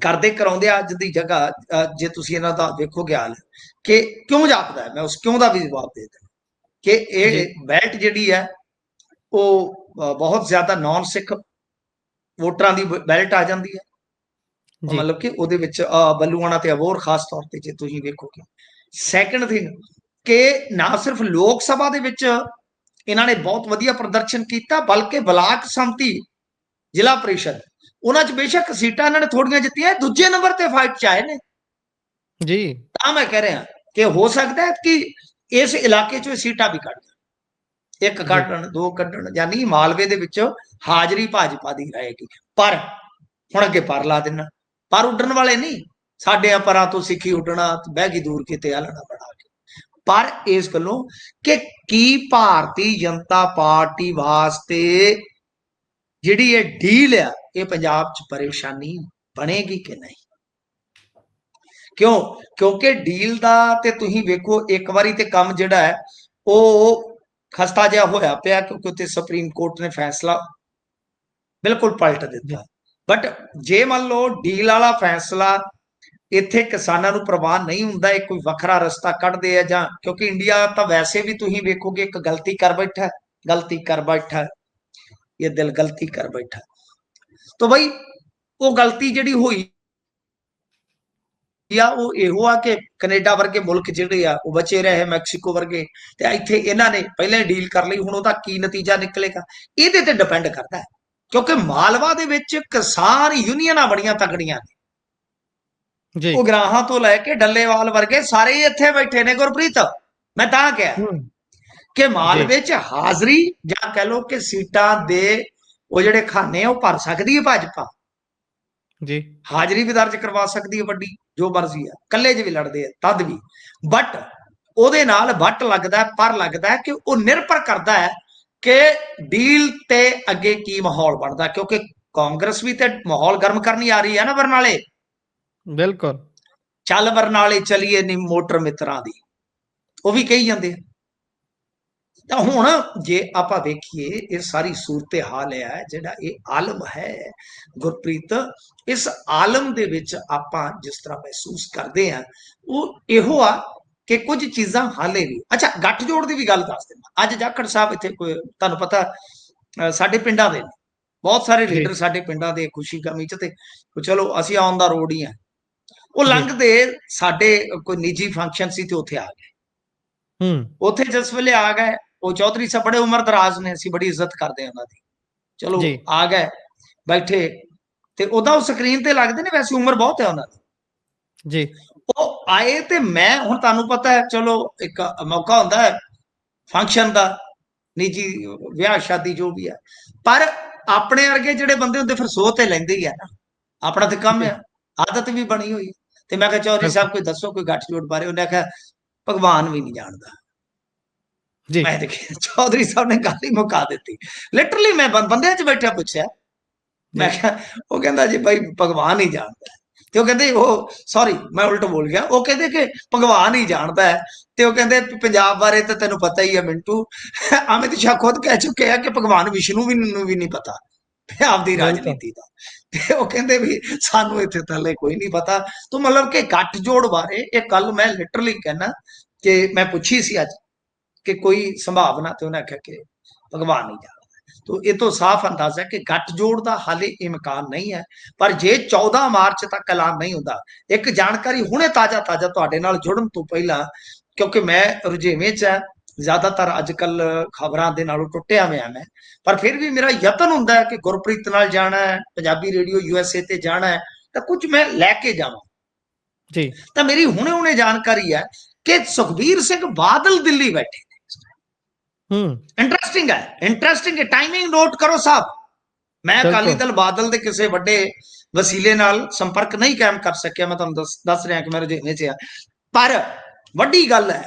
Speaker 2: ਕਰਦੇ ਕਰਾਉਂਦੇ ਆ। ਅੱਜ ਦੀ ਜਗ੍ਹਾ ਜੇ ਤੁਸੀਂ ਇਹਨਾਂ ਦਾ ਵੇਖੋਗੇ ਹਾਲ ਕਿ ਕਿਉਂ ਜਾਪਦਾ ਹੈ, ਮੈਂ ਉਸ ਕਿਉਂ ਦਾ ਵੀ ਜਵਾਬ ਦੇ ਦਿੰਦਾ ਕਿ
Speaker 1: ਜੀ
Speaker 2: ਇਹ ਬੈਲਟ ਜਿਹੜੀ ਹੈ ਉਹ ਬਹੁਤ ਜ਼ਿਆਦਾ ਨਾਨ ਸਿੱਖ ਵੋਟਰਾਂ ਦੀ ਬੈਲਟ ਆ ਜਾਂਦੀ ਹੈ।
Speaker 1: ਜੀ
Speaker 2: ਮਤਲਬ ਕਿ ਉਹਦੇ ਵਿੱਚ ਬੱਲੂਆਣਾ ਤੇ ਅਬੋਹਰ ਖਾਸ ਤੌਰ ਤੇ ਜੇ ਤੁਸੀਂ ਵੇਖੋਗੇ। ਸੈਕੰਡ ਥਿੰਗ ਕਿ ਨਾ ਸਿਰਫ ਲੋਕ ਸਭਾ ਦੇ ਵਿੱਚ ਇਹਨਾਂ ਨੇ ਬਹੁਤ ਵਧੀਆ ਪ੍ਰਦਰਸ਼ਨ ਕੀਤਾ, ਬਲਕਿ ਬਲਾਕ ਸੰਮਤੀ, ਜ਼ਿਲ੍ਹਾ ਪ੍ਰੀਸ਼ਦ, ਉਹਨਾਂ 'ਚ ਬੇਸ਼ੱਕ ਸੀਟਾਂ ਇਹਨਾਂ ਨੇ ਥੋੜੀਆਂ ਜਿੱਤੀਆਂ, ਦੂਜੇ ਨੰਬਰ ਤੇ ਫਾਈਟ 'ਚ ਆਏ ਨੇ।
Speaker 1: ਜੀ
Speaker 2: ਤਾਂ ਮੈਂ ਕਹਿ ਰਿਹਾ ਕਿ ਹੋ ਸਕਦਾ ਹੈ ਕਿ ਇਸ ਇਲਾਕੇ 'ਚੋਂ ਸੀਟਾਂ ਵੀ ਕੱਢ, ਇੱਕ
Speaker 1: ਜੀ
Speaker 2: ਕੱਢਣ, ਦੋ ਕੱਢਣ, ਯਾਨੀ ਮਾਲਵੇ ਦੇ ਵਿੱਚ ਹਾਜ਼ਰੀ ਭਾਜਪਾ ਦੀ ਰਹੇਗੀ। ਪਰ ਹੁਣ ਅੱਗੇ ਪਰ ਲਾ ਦੇਣਾ, ਪਰ ਉੱਡਣ ਵਾਲੇ ਨਹੀਂ। ਸਾਡੇ ਪਰਾਂ ਤੋਂ ਸਿੱਖੀ ਉੱਡਣਾ, ਬਹਿ ਗਈ ਦੂਰ ਕਿਤੇ ਆਲਣਾ ਬਣਾ ਕੇ। ਪਰ ਇਸ ਗੱਲੋਂ ਕਿ ਕੀ ਭਾਰਤੀ ਜਨਤਾ ਪਾਰਟੀ ਵਾਸਤੇ ਜਿਹੜੀ ਇਹ ਡੀਲ ਆ ਇਹ ਪੰਜਾਬ 'ਚ ਪਰੇਸ਼ਾਨੀ ਬਣੇਗੀ ਕਿ ਨਹੀਂ? ਕਿਉਂ? ਕਿਉਂਕਿ ਡੀਲ ਦਾ ਤੇ ਤੁਸੀਂ ਵੇਖੋ ਇੱਕ ਵਾਰੀ ਤੇ ਕੰਮ ਜਿਹੜਾ ਹੈ ਉਹ ਖਸਤਾ ਜਿਹਾ ਹੋਇਆ ਪਿਆ, ਕਿਉਂਕਿ ਉੱਥੇ ਸੁਪਰੀਮ ਕੋਰਟ ਨੇ ਫੈਸਲਾ ਬਿਲਕੁਲ ਪਲਟ
Speaker 1: ਜੀ
Speaker 2: ਦਿੱਤਾ। ਬਟ ਜੇ ਮੰਨ ਲਓ ਡੀਲ ਵਾਲਾ ਫੈਸਲਾ ਇੱਥੇ ਕਿਸਾਨਾਂ ਨੂੰ ਪ੍ਰਵਾਨ ਨਹੀਂ ਹੁੰਦਾ, ਇਹ ਕੋਈ ਵੱਖਰਾ ਰਸਤਾ ਕੱਢਦੇ ਆ, ਜਾਂ ਕਿਉਂਕਿ ਇੰਡੀਆ ਤਾਂ ਵੈਸੇ ਵੀ ਤੁਸੀਂ ਵੇਖੋਗੇ ਇੱਕ ਗਲਤੀ ਕਰ ਬੈਠਾ, ਗਲਤੀ ਕਰ ਬੈਠਾ, ਇਹ ਦਿਲ ਗਲਤੀ ਕਰ ਬੈਠਾ। ਤਾਂ ਬਈ ਉਹ ਗਲਤੀ ਜਿਹੜੀ ਹੋਈ ਆ ਉਹ ਇਹੋ ਆ ਕਿ ਕੈਨੇਡਾ ਵਰਗੇ ਮੁਲਕ ਜਿਹੜੇ ਆ ਉਹ ਬਚੇ ਰਹੇ, ਮੈਕਸੀਕੋ ਵਰਗੇ, ਤੇ ਇੱਥੇ ਇਹਨਾਂ ਨੇ ਪਹਿਲਾਂ ਹੀ ਡੀਲ ਕਰ ਲਈ। ਹੁਣ ਉਹਦਾ ਕੀ ਨਤੀਜਾ ਨਿਕਲੇਗਾ ਇਹਦੇ ਤੇ ਡਿਪੈਂਡ ਕਰਦਾ ਹੈ, ਕਿਉਂਕਿ ਮਾਲਵਾ ਦੇ ਵਿੱਚ ਕਿਸਾਨ ਯੂਨੀਅਨਾਂ ਬੜੀਆਂ ਤਕੜੀਆਂ ਨੇ।
Speaker 1: ਜੀ
Speaker 2: ਉਹ ਗਰਾਹਾਂ ਤੋਂ ਲੈ ਕੇ ਡੱਲੇਵਾਲ ਵਰਗੇ ਸਾਰੇ ਹੀ ਇੱਥੇ ਬੈਠੇ ਨੇ। ਗੁਰਪ੍ਰੀਤ, ਮੈਂ ਤਾਂ ਕਿਹਾ ਕਿ
Speaker 1: ਜੀ
Speaker 2: ਮਾਲਵੇ 'ਚ ਹਾਜ਼ਰੀ ਜਾਂ ਕਹਿ ਲਓ ਕਿ ਸੀਟਾਂ ਦੇ ਉਹ ਜਿਹੜੇ ਖਾਨੇ ਆ ਉਹ ਭਰ ਸਕਦੀ ਹੈ ਭਾਜਪਾ।
Speaker 1: ਜੀ
Speaker 2: ਹਾਜ਼ਰੀ ਵੀ ਦਰਜ ਕਰਵਾ ਸਕਦੀ ਹੈ ਵੱਡੀ, ਜੋ ਮਰਜ਼ੀ ਆ, ਕੱਲੇ 'ਚ ਵੀ ਲੜਦੇ ਆ ਤਦ ਵੀ। ਬਟ ਉਹਦੇ ਨਾਲ ਵੱਟ ਲੱਗਦਾ, ਪਰ ਲੱਗਦਾ ਕਿ ਉਹ ਨਿਰਭਰ ਕਰਦਾ ਹੈ ਕਿ ਡੀਲ ਤੇ ਅੱਗੇ ਕੀ ਮਾਹੌਲ ਬਣਦਾ, ਕਿਉਂਕਿ ਕਾਂਗਰਸ ਵੀ ਤੇ ਮਾਹੌਲ ਗਰਮ ਕਰਨੀ ਆ ਰਹੀ ਹੈ ਨਾ ਬਰਨਾਲੇ।
Speaker 1: ਬਿਲਕੁਲ
Speaker 2: ਚੱਲ ਬਰਨਾਲੇ ਚਲੀਏ ਨੀ ਮੋਟਰ ਮਿੱਤਰਾਂ ਦੀ, ਉਹ ਵੀ ਕਹੀ ਜਾਂਦੇ ਆ। ਤਾਂ ਹੁਣ ਜੇ ਆਪਾਂ ਵੇਖੀਏ ਇਹ ਸਾਰੀ ਸੂਰਤ ਹਾਲ ਹੈ, ਜਿਹੜਾ ਇਹ ਆਲਮ ਹੈ ਗੁਰਪ੍ਰੀਤ, ਇਸ ਆਲਮ ਦੇ ਵਿੱਚ ਆਪਾਂ ਜਿਸ ਤਰ੍ਹਾਂ ਮਹਿਸੂਸ ਕਰਦੇ ਆ ਉਹ ਇਹੋ ਆ ਕਿ ਕੁਝ ਚੀਜ਼ਾਂ ਹਾਲੇ ਵੀ। ਅੱਛਾ, ਗੱਠਜੋੜ ਦੀ ਵੀ ਗੱਲ ਦੱਸ ਦਿੰਦਾ। ਅੱਜ ਜਾਖੜ ਸਾਹਿਬ ਇੱਥੇ ਕੋਈ ਤੁਹਾਨੂੰ ਪਤਾ ਸਾਡੇ ਪਿੰਡਾਂ ਦੇ ਬਹੁਤ ਸਾਰੇ
Speaker 1: ਜੀ
Speaker 2: ਲੀਡਰ ਸਾਡੇ ਪਿੰਡਾਂ ਦੇ ਖੁਸ਼ੀ ਗਮੀ 'ਚ, ਤੇ ਚਲੋ ਅਸੀਂ ਆਨ ਦਾ ਰੋਡ ਹੀ ਆ, ਉਹ
Speaker 1: ਜੀ
Speaker 2: ਲੰਘਦੇ ਸਾਡੇ ਕੋਈ ਨਿੱਜੀ ਫੰਕਸ਼ਨ ਸੀ ਤੇ ਉੱਥੇ ਆ ਗਏ। ਉੱਥੇ ਜਿਸ ਵੇਲੇ ਆ ਗਏ, ਉਹ ਚੌਧਰੀ ਸਾਹਿਬ ਬੜੇ ਉਮਰ ਦਰਾਜ਼ ਨੇ, ਅਸੀਂ ਬੜੀ ਇੱਜ਼ਤ ਕਰਦੇ ਹਾਂ ਉਹਨਾਂ ਦੀ। ਚਲੋ
Speaker 1: ਜੀ
Speaker 2: ਆ ਗਏ, ਬੈਠੇ, ਤੇ ਉਹਦਾ ਉਹ ਸਕਰੀਨ ਤੇ ਲੱਗਦੇ ਨੇ, ਵੈਸੇ ਉਮਰ ਬਹੁਤ ਹੈ ਉਹਨਾਂ ਦੀ।
Speaker 1: ਜੀ
Speaker 2: ਉਹ ਆਏ ਤੇ ਮੈਂ, ਹੁਣ ਤੁਹਾਨੂੰ ਪਤਾ ਹੈ, ਚਲੋ ਇੱਕ ਮੌਕਾ ਹੁੰਦਾ ਹੈ ਫੰਕਸ਼ਨ ਦਾ, ਨਿੱਜੀ ਵਿਆਹ ਸ਼ਾਦੀ ਜੋ ਵੀ ਹੈ, ਪਰ ਆਪਣੇ ਵਰਗੇ ਜਿਹੜੇ ਬੰਦੇ ਹੁੰਦੇ ਫਿਰ ਸੋਹ ਤੇ ਲੈਂਦੇ ਹੀ ਆ ਨਾ, ਆਪਣਾ ਤੇ ਕੰਮ
Speaker 1: ਜੀ
Speaker 2: ਆ, ਆਦਤ ਵੀ ਬਣੀ ਹੋਈ। ਤੇ ਮੈਂ ਕਿਹਾ ਚੌਧਰੀ
Speaker 1: ਬਿਲਕੁਲ
Speaker 2: ਸਾਹਿਬ ਕੋਈ ਦੱਸੋ ਕੋਈ ਗੱਠਜੋੜ ਬਾਰੇ। ਉਹਨੇ ਆਖਿਆ ਭਗਵਾਨ ਵੀ ਨਹੀਂ ਜਾਣਦਾ।
Speaker 1: ਜੀ
Speaker 2: ਮੈਂ ਦੇਖਿਆ ਚੌਧਰੀ ਸਾਹਿਬ ਨੇ ਗੱਲ ਹੀ ਮੁਕਾ ਦਿੱਤੀ। ਲਿਟਰਲੀ ਮੈਂ ਬੰਦਿਆਂ 'ਚ ਬੈਠਿਆ ਪੁੱਛਿਆ, ਮੈਂ
Speaker 1: ਜੀ
Speaker 2: ਕਿਹਾ, ਉਹ ਕਹਿੰਦਾ ਜੀ ਭਾਈ ਭਗਵਾਨ ਹੀ ਜਾਣਦਾ। ਤੇ ਉਹ ਕਹਿੰਦੇ ਉਹ ਸੌਰੀ ਮੈਂ ਉਲਟ ਬੋਲ ਗਿਆ, ਉਹ ਕਹਿੰਦੇ ਕਿ ਭਗਵਾਨ ਹੀ ਜਾਣਦਾ ਹੈ। ਤੇ ਉਹ ਕਹਿੰਦੇ ਪੰਜਾਬ ਬਾਰੇ ਤਾਂ ਤੈਨੂੰ ਪਤਾ ਹੀ ਹੈ ਮਿੰਟੂ, ਅਮਿਤ ਸ਼ਾਹ ਖੁਦ ਕਹਿ ਚੁੱਕੇ ਆ ਕਿ ਭਗਵਾਨ ਵਿਸ਼ਨੂੰ ਵੀ ਨੂੰ ਵੀ ਨਹੀਂ ਪਤਾ ਪੰਜਾਬ ਦੀ
Speaker 1: ਬਿਲਕੁਲ
Speaker 2: ਰਾਜਨੀਤੀ ਦਾ। ਤੇ ਉਹ ਕਹਿੰਦੇ ਵੀ ਸਾਨੂੰ ਇੱਥੇ ਥੱਲੇ ਕੋਈ ਨਹੀਂ ਪਤਾ। ਤੋ ਮਤਲਬ ਕਿ ਗੱਠਜੋੜ ਬਾਰੇ ਇਹ ਕੱਲ ਮੈਂ ਲਿਟਰਲੀ ਕਹਿਣਾ ਕਿ ਮੈਂ ਪੁੱਛੀ ਸੀ ਅੱਜ ਕਿ ਕੋਈ ਸੰਭਾਵਨਾ, ਤੇ ਉਹਨੇ ਆਖਿਆ ਕਿ ਭਗਵਾਨ ਨਹੀਂ ਜਾਣਦਾ। तो ये तो साफ अंदाजा है कि गठजोड़ का हाले इम्कान नहीं है। पर जे 14 मार्च तक ऐलान नहीं होता, एक जानकारी हुणे ताजा ताजा तुहाडे नाल जुड़न तो पहला, क्योंकि मैं रुझेवें च है ज्यादातर अजकल खबरां दे नालों टुटिया होया मैं, पर फिर भी मेरा यतन हुंदा है कि गुरप्रीत नाल जाना है, पंजाबी रेडियो यूएसए ते जाना है, तो कुछ मैं लैके जावां।
Speaker 1: जी
Speaker 2: तो मेरी हुणे हुणे जानकारी है कि सुखबीर सिंह बादल दिल्ली बैठे। इंटरेस्टिंग है, इंटरेस्टिंग है। टाइमिंग नोट करो साहब। मैं अकाली
Speaker 1: बिल्कुल
Speaker 2: दल बादल के किसी बड़े वसीले नाल संपर्क नहीं कायम कर सकिया, मैं तुहानूं दस रहा कि मैं रुझेवें च आ। पर वड्डी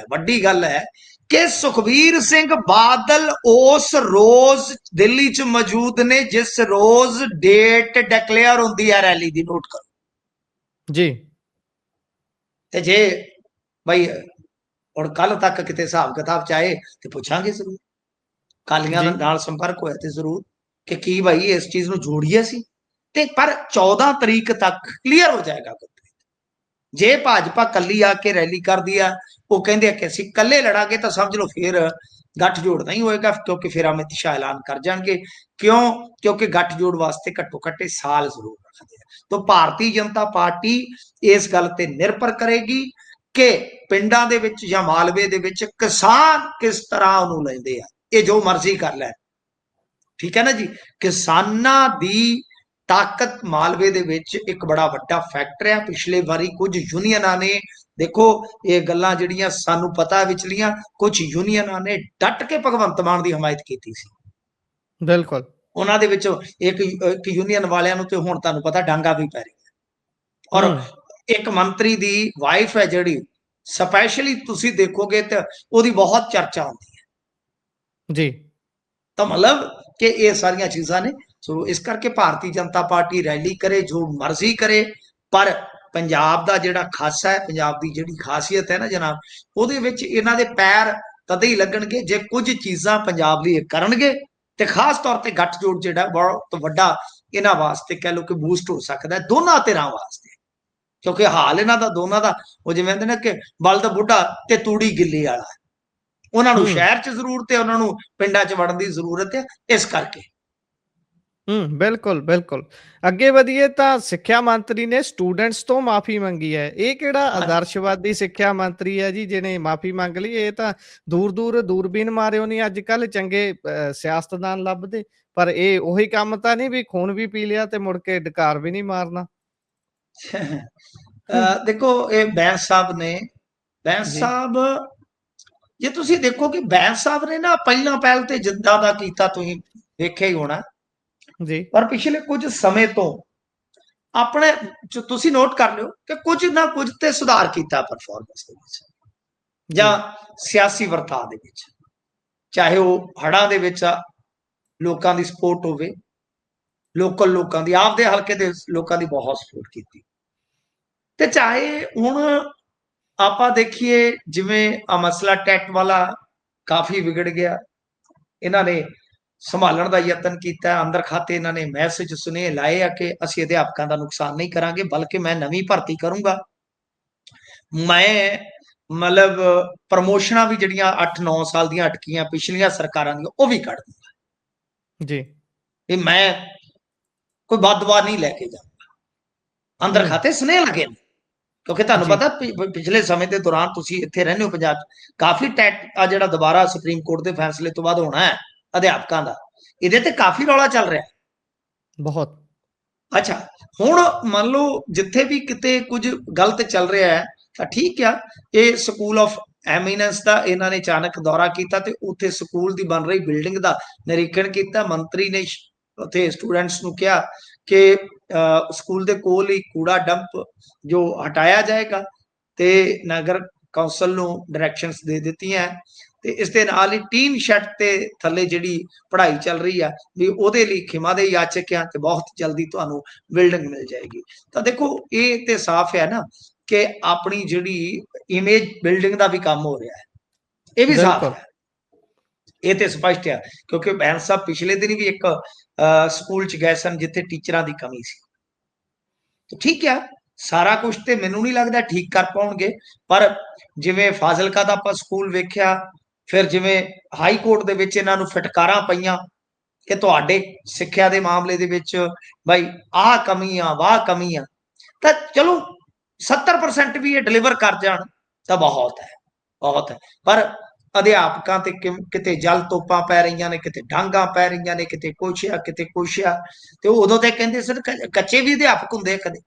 Speaker 2: गल है कि सुखबीर सिंह बादल उस रोज दिल्ली च मौजूद ने जिस रोज डेट डिक्लेयर होंदी है रैली दी। नोट करो
Speaker 1: जी।
Speaker 2: ते जे भाई हुण कल तक किते हिसाब किताब चाहे तो पुछांगे जरूर, कालियां
Speaker 1: जी
Speaker 2: नाल संपर्क होया ते जरूर कि की भाई इस चीज नूं जोड़िए सी। ते पर 14 तरीक तक क्लीयर हो जाएगा। जे भाजपा कली आके रैली कर दिया, वो कहते कि असीं कल्ले लड़ांगे, तो समझ लो फिर गठजोड़ नहीं होएगा, क्योंकि फिर अमित शाह ऐलान कर जाएंगे। क्यों? क्योंकि गठजोड़ वास्ते घट्टो घट्ट साल जरूर रखते हैं। तो भारतीय जनता पार्टी इस गल ते निर्भर करेगी कि पिंडां दे विच जां मालवे दे विच किसान किस तरह उहनूं लैंदे आ। ये जो मर्जी कर लैण, ठीक है ना जी। किसानां दी ताकत मालवे दे विच एक बड़ा वड्डा फैक्टर है। पिछले बारी कुछ यूनियनां ने, देखो ये गल्लां जिहड़ियां सानूं पता विचलियां, कुछ यूनियनां ने डट के भगवंत मान दी हमायत कीती सी।
Speaker 1: बिल्कुल
Speaker 2: ਉਹਨਾਂ ਦੇ ਵਿੱਚ ਇੱਕ ਯੂਨੀਅਨ ਵਾਲਿਆਂ ਨੂੰ ਤੇ ਹੁਣ ਤੁਹਾਨੂੰ ਪਤਾ ਡਾਂਗਾ ਵੀ ਪੈ ਰਹੀ। ਔਰ ਇੱਕ ਮੰਤਰੀ ਦੀ ਵਾਈਫ ਹੈ ਜਿਹੜੀ, ਸਪੈਸ਼ਲੀ ਤੁਸੀਂ ਦੇਖੋਗੇ ਤੇ ਉਹਦੀ ਬਹੁਤ ਚਰਚਾ ਹੁੰਦੀ ਹੈ
Speaker 1: ਜੀ।
Speaker 2: ਤਾਂ ਮਤਲਬ ਕਿ ਇਹ ਸਾਰੀਆਂ ਚੀਜ਼ਾਂ ਨੇ। ਸੋ ਇਸ ਕਰਕੇ ਭਾਰਤੀ ਜਨਤਾ ਪਾਰਟੀ ਰੈਲੀ ਕਰੇ, ਜੋ ਮਰਜ਼ੀ ਕਰੇ, ਪਰ ਪੰਜਾਬ ਦਾ ਜਿਹੜਾ ਖਾਸਾ ਹੈ, ਪੰਜਾਬ ਦੀ ਜਿਹੜੀ ਖਾਸੀਅਤ ਹੈ ਨਾ ਜਨਾਬ, ਉਹਦੇ ਵਿੱਚ ਇਹਨਾਂ ਦੇ ਪੈਰ ਤਦੇ ਹੀ ਲੱਗਣਗੇ ਜੇ ਕੁਝ ਚੀਜ਼ਾਂ ਪੰਜਾਬ ਲਈ ਕਰਨਗੇ। ਤੇ ਖਾਸ ਤੌਰ ਤੇ ਗੱਠਜੋੜ ਜਿਹੜਾ ਬਹੁਤ ਵੱਡਾ ਇਹਨਾਂ ਵਾਸਤੇ ਕਹਿ ਲਓ ਕਿ ਬੂਸਟ ਹੋ ਸਕਦਾ ਹੈ, ਦੋਨਾਂ ਧਿਰਾਂ ਵਾਸਤੇ। ਕਿਉਂਕਿ ਹਾਲ ਇਹਨਾਂ ਦਾ ਦੋਨਾਂ ਦਾ ਉਹ ਜਿਵੇਂ ਕਹਿੰਦੇ ਨੇ ਕਿ ਬਲਦ ਬੁੱਢਾ ਤੇ ਤੂੜੀ ਗਿੱਲੀ ਵਾਲਾ, ਉਹਨਾਂ ਨੂੰ ਸ਼ਹਿਰ 'ਚ ਜ਼ਰੂਰਤ ਹੈ, ਉਹਨਾਂ ਨੂੰ ਪਿੰਡਾਂ 'ਚ ਵੜਨ ਦੀ ਜ਼ਰੂਰਤ ਹੈ। ਇਸ ਕਰਕੇ
Speaker 1: ਬਿਲਕੁਲ ਬਿਲकुल ਅੱਗੇ ਵਧੀਏ ਤਾਂ ਸਿੱਖਿਆ ਮੰਤਰੀ ਨੇ ਸਟੂਡੈਂਟਸ ਤੋਂ ਮਾਫੀ ਮੰਗੀ ਹੈ। ਇਹ ਕਿਹੜਾ ਆਦਰਸ਼ਵਾਦੀ ਸਿੱਖਿਆ ਮੰਤਰੀ ਹੈ ਜੀ ਜਿਹਨੇ ਮਾਫੀ ਮੰਗ ਲਈ? ਇਹ ਤਾਂ ਦੂਰ ਦੂਰ ਦੂਰਬੀਨ ਮਾਰਿਓ ਨਹੀਂ ਅੱਜ ਕੱਲ ਚੰਗੇ ਸਿਆਸਤਦਾਨ ਲੱਭਦੇ, ਪਰ ਇਹ ਉਹੀ ਕੰਮ ਤਾਂ ਨਹੀਂ ਵੀ ਖੂਨ ਵੀ ਪੀ ਲਿਆ ਤੇ ਮੁੜ ਕੇ ਡਕਾਰ ਵੀ ਨਹੀਂ ਮਾਰਨਾ।
Speaker 2: ਦੇਖੋ ਇਹ ਬੈਂਸ ਸਾਹਿਬ ਨੇ, ਬੈਂਸ ਸਾਹਿਬ ਜੇ ਤੁਸੀਂ ਦੇਖੋ ਕਿ ਬੈਂਸ ਸਾਹਿਬ ਨੇ ਨਾ ਪਹਿਲਾਂ ਪਹਿਲ ਤੇ ਜਿੱਦਾਂ ਦਾ ਕੀਤਾ ਤੁਸੀਂ ਵੇਖਿਆ ਹੀ ਹੋਣਾ
Speaker 1: ਜੀ।
Speaker 2: ਪਰ ਪਿਛਲੇ ਕੁਝ ਸਮੇਂ ਤੋਂ ਆਪਣੇ ਤੁਸੀਂ ਨੋਟ ਕਰ ਲਿਓ ਕਿ ਕੁਝ ਨਾ ਕੁਝ ਤੇ ਸੁਧਾਰ ਕੀਤਾ ਪਰਫਾਰਮੈਂਸ ਦੇ ਵਿੱਚ ਜਾਂ ਸਿਆਸੀ ਵਰਤਾਅ ਦੇ ਵਿੱਚ। ਚਾਹੇ ਉਹ ਹੜ੍ਹਾਂ ਦੇ ਵਿੱਚ ਲੋਕਾਂ ਦੀ ਸਪੋਰਟ ਹੋਵੇ, ਲੋਕਲ ਲੋਕਾਂ ਦੀ, ਆਪਦੇ ਹਲਕੇ ਦੇ ਲੋਕਾਂ ਦੀ ਬਹੁਤ ਸਪੋਰਟ ਕੀਤੀ, ਤੇ ਚਾਹੇ ਹੁਣ ਆਪਾਂ ਦੇਖੀਏ ਜਿਵੇਂ ਆ ਮਸਲਾ ਟੈਟ ਵਾਲਾ ਕਾਫੀ ਵਿਗੜ ਗਿਆ, ਇਹਨਾਂ ਨੇ ਸੰਭਾਲਣ ਦਾ ਯਤਨ ਕੀਤਾ। ਅੰਦਰ ਖਾਤੇ ਇਹਨਾਂ ਨੇ ਮੈਸੇਜ ਸੁਨੇਹੇ ਲਾਏ ਆ ਕਿ ਅਸੀਂ ਅਧਿਆਪਕਾਂ ਦਾ ਨੁਕਸਾਨ ਨਹੀਂ ਕਰਾਂਗੇ, ਬਲਕਿ ਮੈਂ ਨਵੀਂ ਭਰਤੀ ਕਰੂੰਗਾ, ਮੈਂ ਮਤਲਬ ਪ੍ਰਮੋਸ਼ਨਾਂ ਵੀ ਜਿਹੜੀਆਂ 8-9 ਸਾਲ ਦੀਆਂ ਅਟਕੀਆਂ ਪਿਛਲੀਆਂ ਸਰਕਾਰਾਂ ਦੀਆਂ ਉਹ ਵੀ ਕੱਢ ਦੂੰਗਾ
Speaker 1: ਜੀ।
Speaker 2: ਇਹ ਮੈਂ ਕੋਈ ਬਦਦੁਆ ਨਹੀਂ ਲੈ ਕੇ ਜਾਊਂਗਾ। ਅੰਦਰ ਖਾਤੇ ਸੁਨੇਹੇ ਲੱਗੇ ਨੇ, ਕਿਉਂਕਿ ਤੁਹਾਨੂੰ ਪਤਾ ਪਿਛਲੇ ਸਮੇਂ ਦੇ ਦੌਰਾਨ ਤੁਸੀਂ ਇੱਥੇ ਰਹਿੰਦੇ ਹੋ ਪੰਜਾਬ 'ਚ, ਕਾਫੀ ਟੈਟ ਆ ਜਿਹੜਾ ਦੁਬਾਰਾ ਸੁਪਰੀਮ ਕੋਰਟ ਦੇ ਫੈਸਲੇ ਤੋਂ ਬਾਅਦ ਹੋਣਾ ਹੈ ਅਧਿਆਪਕਾਂ ਦਾ, ਇਹਦੇ ਤੇ ਕਾਫੀ ਰੌਲਾ ਚੱਲ ਰਿਹਾ
Speaker 1: ਬਹੁਤ।
Speaker 2: ਅੱਛਾ ਹੁਣ ਮੰਨ ਲਓ ਜਿੱਥੇ ਵੀ ਕਿਤੇ ਕੁਝ ਗਲਤ ਚੱਲ ਰਿਹਾ ਹੈ ਤਾਂ ਠੀਕ ਆ, ਇਹ ਸਕੂਲ ਆਫ ਐਮੀਨੈਂਸ ਦਾ ਇਹਨਾਂ ਨੇ ਅਚਾਨਕ ਦੌਰਾ ਕੀਤਾ ਤੇ ਉੱਥੇ ਸਕੂਲ ਦੀ ਬਣ ਰਹੀ ਬਿਲਡਿੰਗ ਦਾ ਨਿਰੀਖਣ ਕੀਤਾ। ਮੰਤਰੀ ਨੇ ਉੱਥੇ ਸਟੂਡੈਂਟਸ ਨੂੰ ਕਿਹਾ ਕਿ ਸਕੂਲ ਦੇ ਕੋਲ ਹੀ ਕੂੜਾ ਡੰਪ ਜੋ ਹਟਾਇਆ ਜਾਏਗਾ ਤੇ ਨਗਰ ਕੌਂਸਲ ਨੂੰ ਡਾਇਰੈਕਸ਼ਨਸ ਦੇ ਦਿੱਤੀਆਂ ਤੇ ਇਸ ਦੇ ਨਾਲ ਹੀ ਟੀਨ ਸ਼ੈਡ ਤੇ ਥੱਲੇ ਜਿਹੜੀ ਪੜ੍ਹਾਈ ਚੱਲ ਰਹੀ ਆ ਵੀ ਉਹਦੇ ਲਈ ਖਿਮਾ ਦੇ ਯਾਚਕ ਆ ਤੇ ਬਹੁਤ ਜਲਦੀ ਤੁਹਾਨੂੰ ਬਿਲਡਿੰਗ ਮਿਲ ਜਾਏਗੀ। ਤਾਂ ਦੇਖੋ ਇਹ ਤੇ ਸਾਫ਼ ਹੈ ਨਾ ਕਿ ਆਪਣੀ ਜਿਹੜੀ ਇਮੇਜ ਬਿਲਡਿੰਗ ਦਾ ਵੀ ਕੰਮ ਹੋ ਰਿਹਾ ਹੈ, ਇਹ ਵੀ ਸਾਫ਼
Speaker 1: ਬਿਲਕੁਲ
Speaker 2: ਹੈ, ਇਹ ਤੇ ਸਪਸ਼ਟ ਆ ਕਿਉਂਕਿ ਬੈਂਸ ਸਾਹਿਬ ਪਿਛਲੇ ਦਿਨ ਵੀ ਇੱਕ ਸਕੂਲ ਚ ਗਏ ਸਨ ਜਿੱਥੇ ਟੀਚਰਾਂ ਦੀ ਕਮੀ ਸੀ। ਠੀਕ ਆ, ਸਾਰਾ ਕੁਝ ਤੇ ਮੈਨੂੰ ਨਹੀਂ ਲੱਗਦਾ ਠੀਕ ਕਰ ਪਾਉਣਗੇ, ਪਰ ਜਿਵੇਂ ਫਾਜ਼ਿਲਕਾ ਦਾ ਆਪਾਂ ਸਕੂਲ ਵੇਖਿਆ, ਫਿਰ ਜਿਵੇਂ ਹਾਈ ਕੋਰਟ ਦੇ ਵਿੱਚ ਇਹਨਾਂ ਨੂੰ ਫਟਕਾਰਾਂ ਪਈਆਂ ਕਿ ਤੁਹਾਡੇ ਸਿੱਖਿਆ ਦੇ ਮਾਮਲੇ ਦੇ ਵਿੱਚ ਬਾਈ ਆਹ ਕਮੀ ਆ ਵਾਹ ਕਮੀ ਆ, ਤਾਂ ਚਲੋ 70% ਵੀ ਇਹ ਡਿਲੀਵਰ ਕਰ ਜਾਣ ਤਾਂ ਬਹੁਤ ਹੈ, ਬਹੁਤ ਹੈ। ਪਰ ਅਧਿਆਪਕਾਂ ਤੇ ਕਿਤੇ ਜਲ ਤੋਪਾਂ ਪੈ ਰਹੀਆਂ ਨੇ, ਕਿਤੇ ਡਾਂਗਾਂ ਪੈ ਰਹੀਆਂ ਨੇ, ਕਿਤੇ ਕੁਛ ਆ ਕਿਤੇ ਕੁਛ ਆ, ਤੇ ਉਦੋਂ ਤੇ ਕਹਿੰਦੇ ਸਰ ਕੱਚੇ ਵੀ ਅਧਿਆਪਕ ਹੁੰਦੇ ਕਦੇ।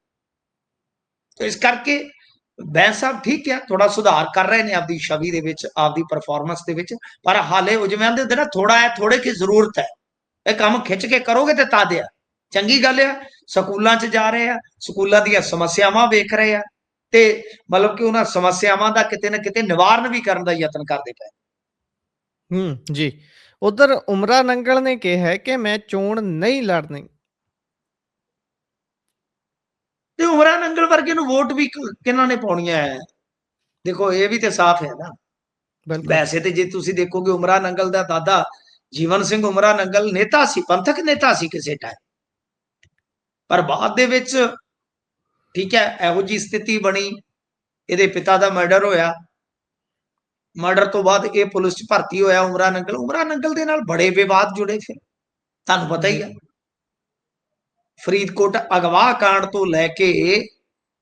Speaker 2: ਤੇ ਇਸ ਕਰਕੇ ਬੈਂਸ ਸਾਹਿਬ ਠੀਕ ਆ, ਥੋੜਾ ਸੁਧਾਰ ਕਰ ਰਹੇ ਨੇ ਆਪਦੀ ਛਵੀ ਦੇ ਵਿੱਚ, ਆਪਦੀ ਪਰਫਾਰਮੈਂਸ ਦੇ ਵਿੱਚ, ਪਰ ਹਾਲੇ ਉਹ ਜਿਵੇਂ ਆਂਦੇ ਹੁੰਦੇ ਨਾ ਥੋੜਾ ਹੈ, ਥੋੜੇ ਕੀ ਜ਼ਰੂਰਤ ਹੈ, ਇਹ ਕੰਮ ਖਿੱਚ ਕੇ ਕਰੋਗੇ ਤੇ ਤਦ ਆ ਚੰਗੀ ਗੱਲ ਆ। ਸਕੂਲਾਂ 'ਚ ਜਾ ਰਹੇ ਆ, ਸਕੂਲਾਂ ਦੀਆਂ ਸਮੱਸਿਆਵਾਂ ਵੇਖ ਰਹੇ ਆ ਤੇ ਮਤਲਬ ਕਿ ਉਹਨਾਂ ਸਮੱਸਿਆਵਾਂ ਦਾ ਕਿਤੇ ਨਾ ਕਿਤੇ ਨਿਵਾਰਨ ਵੀ ਕਰਨ ਦਾ ਯਤਨ ਕਰਦੇ ਪਏ।
Speaker 1: ਜੀ। ਉਧਰ ਉਮਰਾ ਨੰਗਲ ਨੇ ਕਿਹਾ ਹੈ ਕਿ ਮੈਂ ਚੋਣ ਨਹੀਂ ਲੜਨੀ।
Speaker 2: ਤੇ ਉਮਰਾ ਨੰਗਲ ਵਰਗੇ ਨੂੰ ਵੋਟ ਵੀ ਕਿਹਨਾਂ ਨੇ ਪਾਉਣੀਆਂ ਹੈ? ਦੇਖੋ ਇਹ ਵੀ ਤੇ ਸਾਫ਼ ਹੈ ਨਾ।
Speaker 1: ਬਿਲਕੁਲ
Speaker 2: ਵੈਸੇ ਤੇ ਜੇ ਤੁਸੀਂ ਦੇਖੋਗੇ ਉਮਰਾ ਨੰਗਲ ਦਾ ਦਾਦਾ ਜੀਵਨ ਸਿੰਘ ਉਮਰਾ ਨੰਗਲ ਨੇਤਾ ਸੀ, ਪੰਥਕ ਨੇਤਾ ਸੀ ਕਿਸੇ ਟਾਈਮ, ਪਰ ਬਾਅਦ ਦੇ ਵਿੱਚ ਠੀਕ ਹੈ ਇਹੋ ਜੀ ਸਥਿਤੀ ਬਣੀ, ਇਹਦੇ ਪਿਤਾ ਦਾ ਮਰਡਰ ਹੋਇਆ, ਮਰਡਰ ਤੋਂ ਬਾਅਦ ਇਹ ਪੁਲਿਸ 'ਚ ਭਰਤੀ ਹੋਇਆ ਉਮਰਾ ਨੰਗਲ। ਉਮਰਾ ਨੰਗਲ ਦੇ ਨਾਲ ਬੜੇ ਵਿਵਾਦ ਜੁੜੇ, ਫਿਰ ਤੁਹਾਨੂੰ ਪਤਾ ਹੀ
Speaker 1: ਜੀ
Speaker 2: ਆ, ਫਰੀਦਕੋਟ ਅਗਵਾ ਕਾਂਡ ਤੋਂ ਲੈ ਕੇ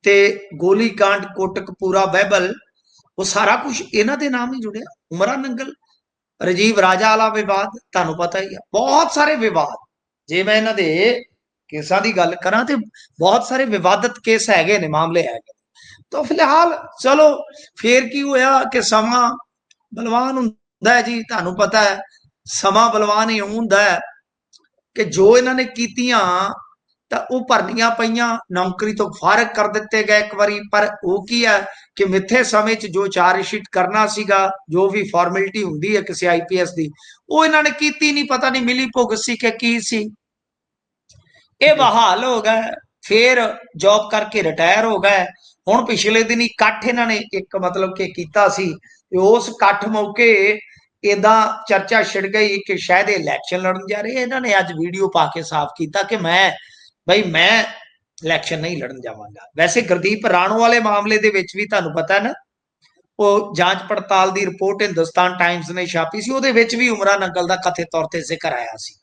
Speaker 2: ਤੇ ਗੋਲੀ ਕਾਂਡ, ਕੋਟਕਪੂਰਾ ਬਾਈਬਲ, ਉਹ ਸਾਰਾ ਕੁਝ ਇਹਨਾਂ ਦੇ ਨਾਮ ਹੀ ਜੁੜਿਆ। ਉਮਰਾ ਨੰਗਲ, ਰਾਜੀਵ ਰਾਜਾ ਵਾਲਾ ਵਿਵਾਦ ਤੁਹਾਨੂੰ ਪਤਾ ਹੀ ਆ, ਬਹੁਤ ਸਾਰੇ ਵਿਵਾਦ। ਜੇ ਮੈਂ ਇਹਨਾਂ ਦੇ ਕੇਸਾਂ ਦੀ ਗੱਲ ਕਰਾਂ ਤੇ ਬਹੁਤ ਸਾਰੇ ਵਿਵਾਦਤ ਕੇਸ ਹੈਗੇ ਨੇ, ਮਾਮਲੇ ਹੈਗੇ। ਤਾਂ ਫਿਲਹਾਲ ਚਲੋ ਫੇਰ ਕੀ ਹੋਇਆ ਕਿ ਸਮਾਂ ਬਲਵਾਨ ਹੁੰਦਾ ਹੈ ਜੀ, ਤੁਹਾਨੂੰ ਪਤਾ ਹੈ ਸਮਾਂ ਬਲਵਾਨ ਹੀ ਹੁੰਦਾ ਹੈ ਕਿ ਜੋ ਇਹਨਾਂ ਨੇ ਕੀਤੀਆਂ ਤਾਂ ਉਹ ਭਰਨੀਆਂ ਪਈਆਂ, ਨੌਕਰੀ ਤੋਂ ਫਾਰਗ ਕਰ ਦਿੱਤੇ ਗਏ ਇੱਕ ਵਾਰੀ, ਪਰ ਉਹ ਕੀ ਹੈ ਕਿ ਮਿੱਥੇ ਸਮੇਂ 'ਚ ਜੋ ਚਾਰਜ ਸ਼ੀਟ ਕਰਨਾ ਸੀਗਾ, ਜੋ ਵੀ ਫਾਰਮੈਲਿਟੀ ਹੁੰਦੀ ਹੈ ਕਿਸੇ ਆਈਪੀਐਸ ਦੀ, ਉਹ ਇਹਨਾਂ ਨੇ ਕੀਤੀ ਨਹੀਂ, ਪਤਾ ਨਹੀਂ ਮਿਲੀ ਭੁਗਤ ਸੀ ਕਿ ਕੀ ਸੀ। ਇਹ
Speaker 1: ਜੀ
Speaker 2: ਬਹਾਲ ਹੋ ਗਏ, ਫਿਰ ਜੌਬ ਕਰਕੇ ਰਿਟਾਇਰ ਹੋ ਗਏ। ਹੁਣ ਪਿਛਲੇ ਦਿਨ ਇਕੱਠ ਇਹਨਾਂ ਨੇ ਇੱਕ ਮਤਲਬ ਕਿ ਕੀਤਾ ਸੀ, ਤੇ ਉਸ ਇਕੱਠ ਮੌਕੇ ਇਦਾਂ ਚਰਚਾ ਛਿੜ ਗਈ ਕਿ ਸ਼ਾਇਦ ਇਲੈਕਸ਼ਨ ਲੜਨ ਜਾ ਰਹੇ। ਇਹਨਾਂ ਨੇ ਅੱਜ ਵੀਡੀਓ ਪਾ ਕੇ ਸਾਫ਼ ਕੀਤਾ ਕਿ ਮੈਂ ਇਲੈਕਸ਼ਨ ਨਹੀਂ ਲੜਨ ਜਾਵਾਂਗਾ। ਵੈਸੇ ਗੁਰਦੀਪ ਰਾਣੋ ਵਾਲੇ ਮਾਮਲੇ ਦੇ ਵਿੱਚ ਵੀ ਤੁਹਾਨੂੰ ਪਤਾ ਨਾ, ਉਹ ਜਾਂਚ ਪੜਤਾਲ ਦੀ ਰਿਪੋਰਟ ਹਿੰਦੁਸਤਾਨ ਟਾਈਮਸ ਨੇ ਛਾਪੀ ਸੀ, ਉਹਦੇ ਵਿੱਚ ਵੀ ਉਮਰਾ ਨੰਗਲ ਦਾ ਕਥਿਤ ਤੌਰ ਤੇ ਜ਼ਿਕਰ ਆਇਆ ਸੀ।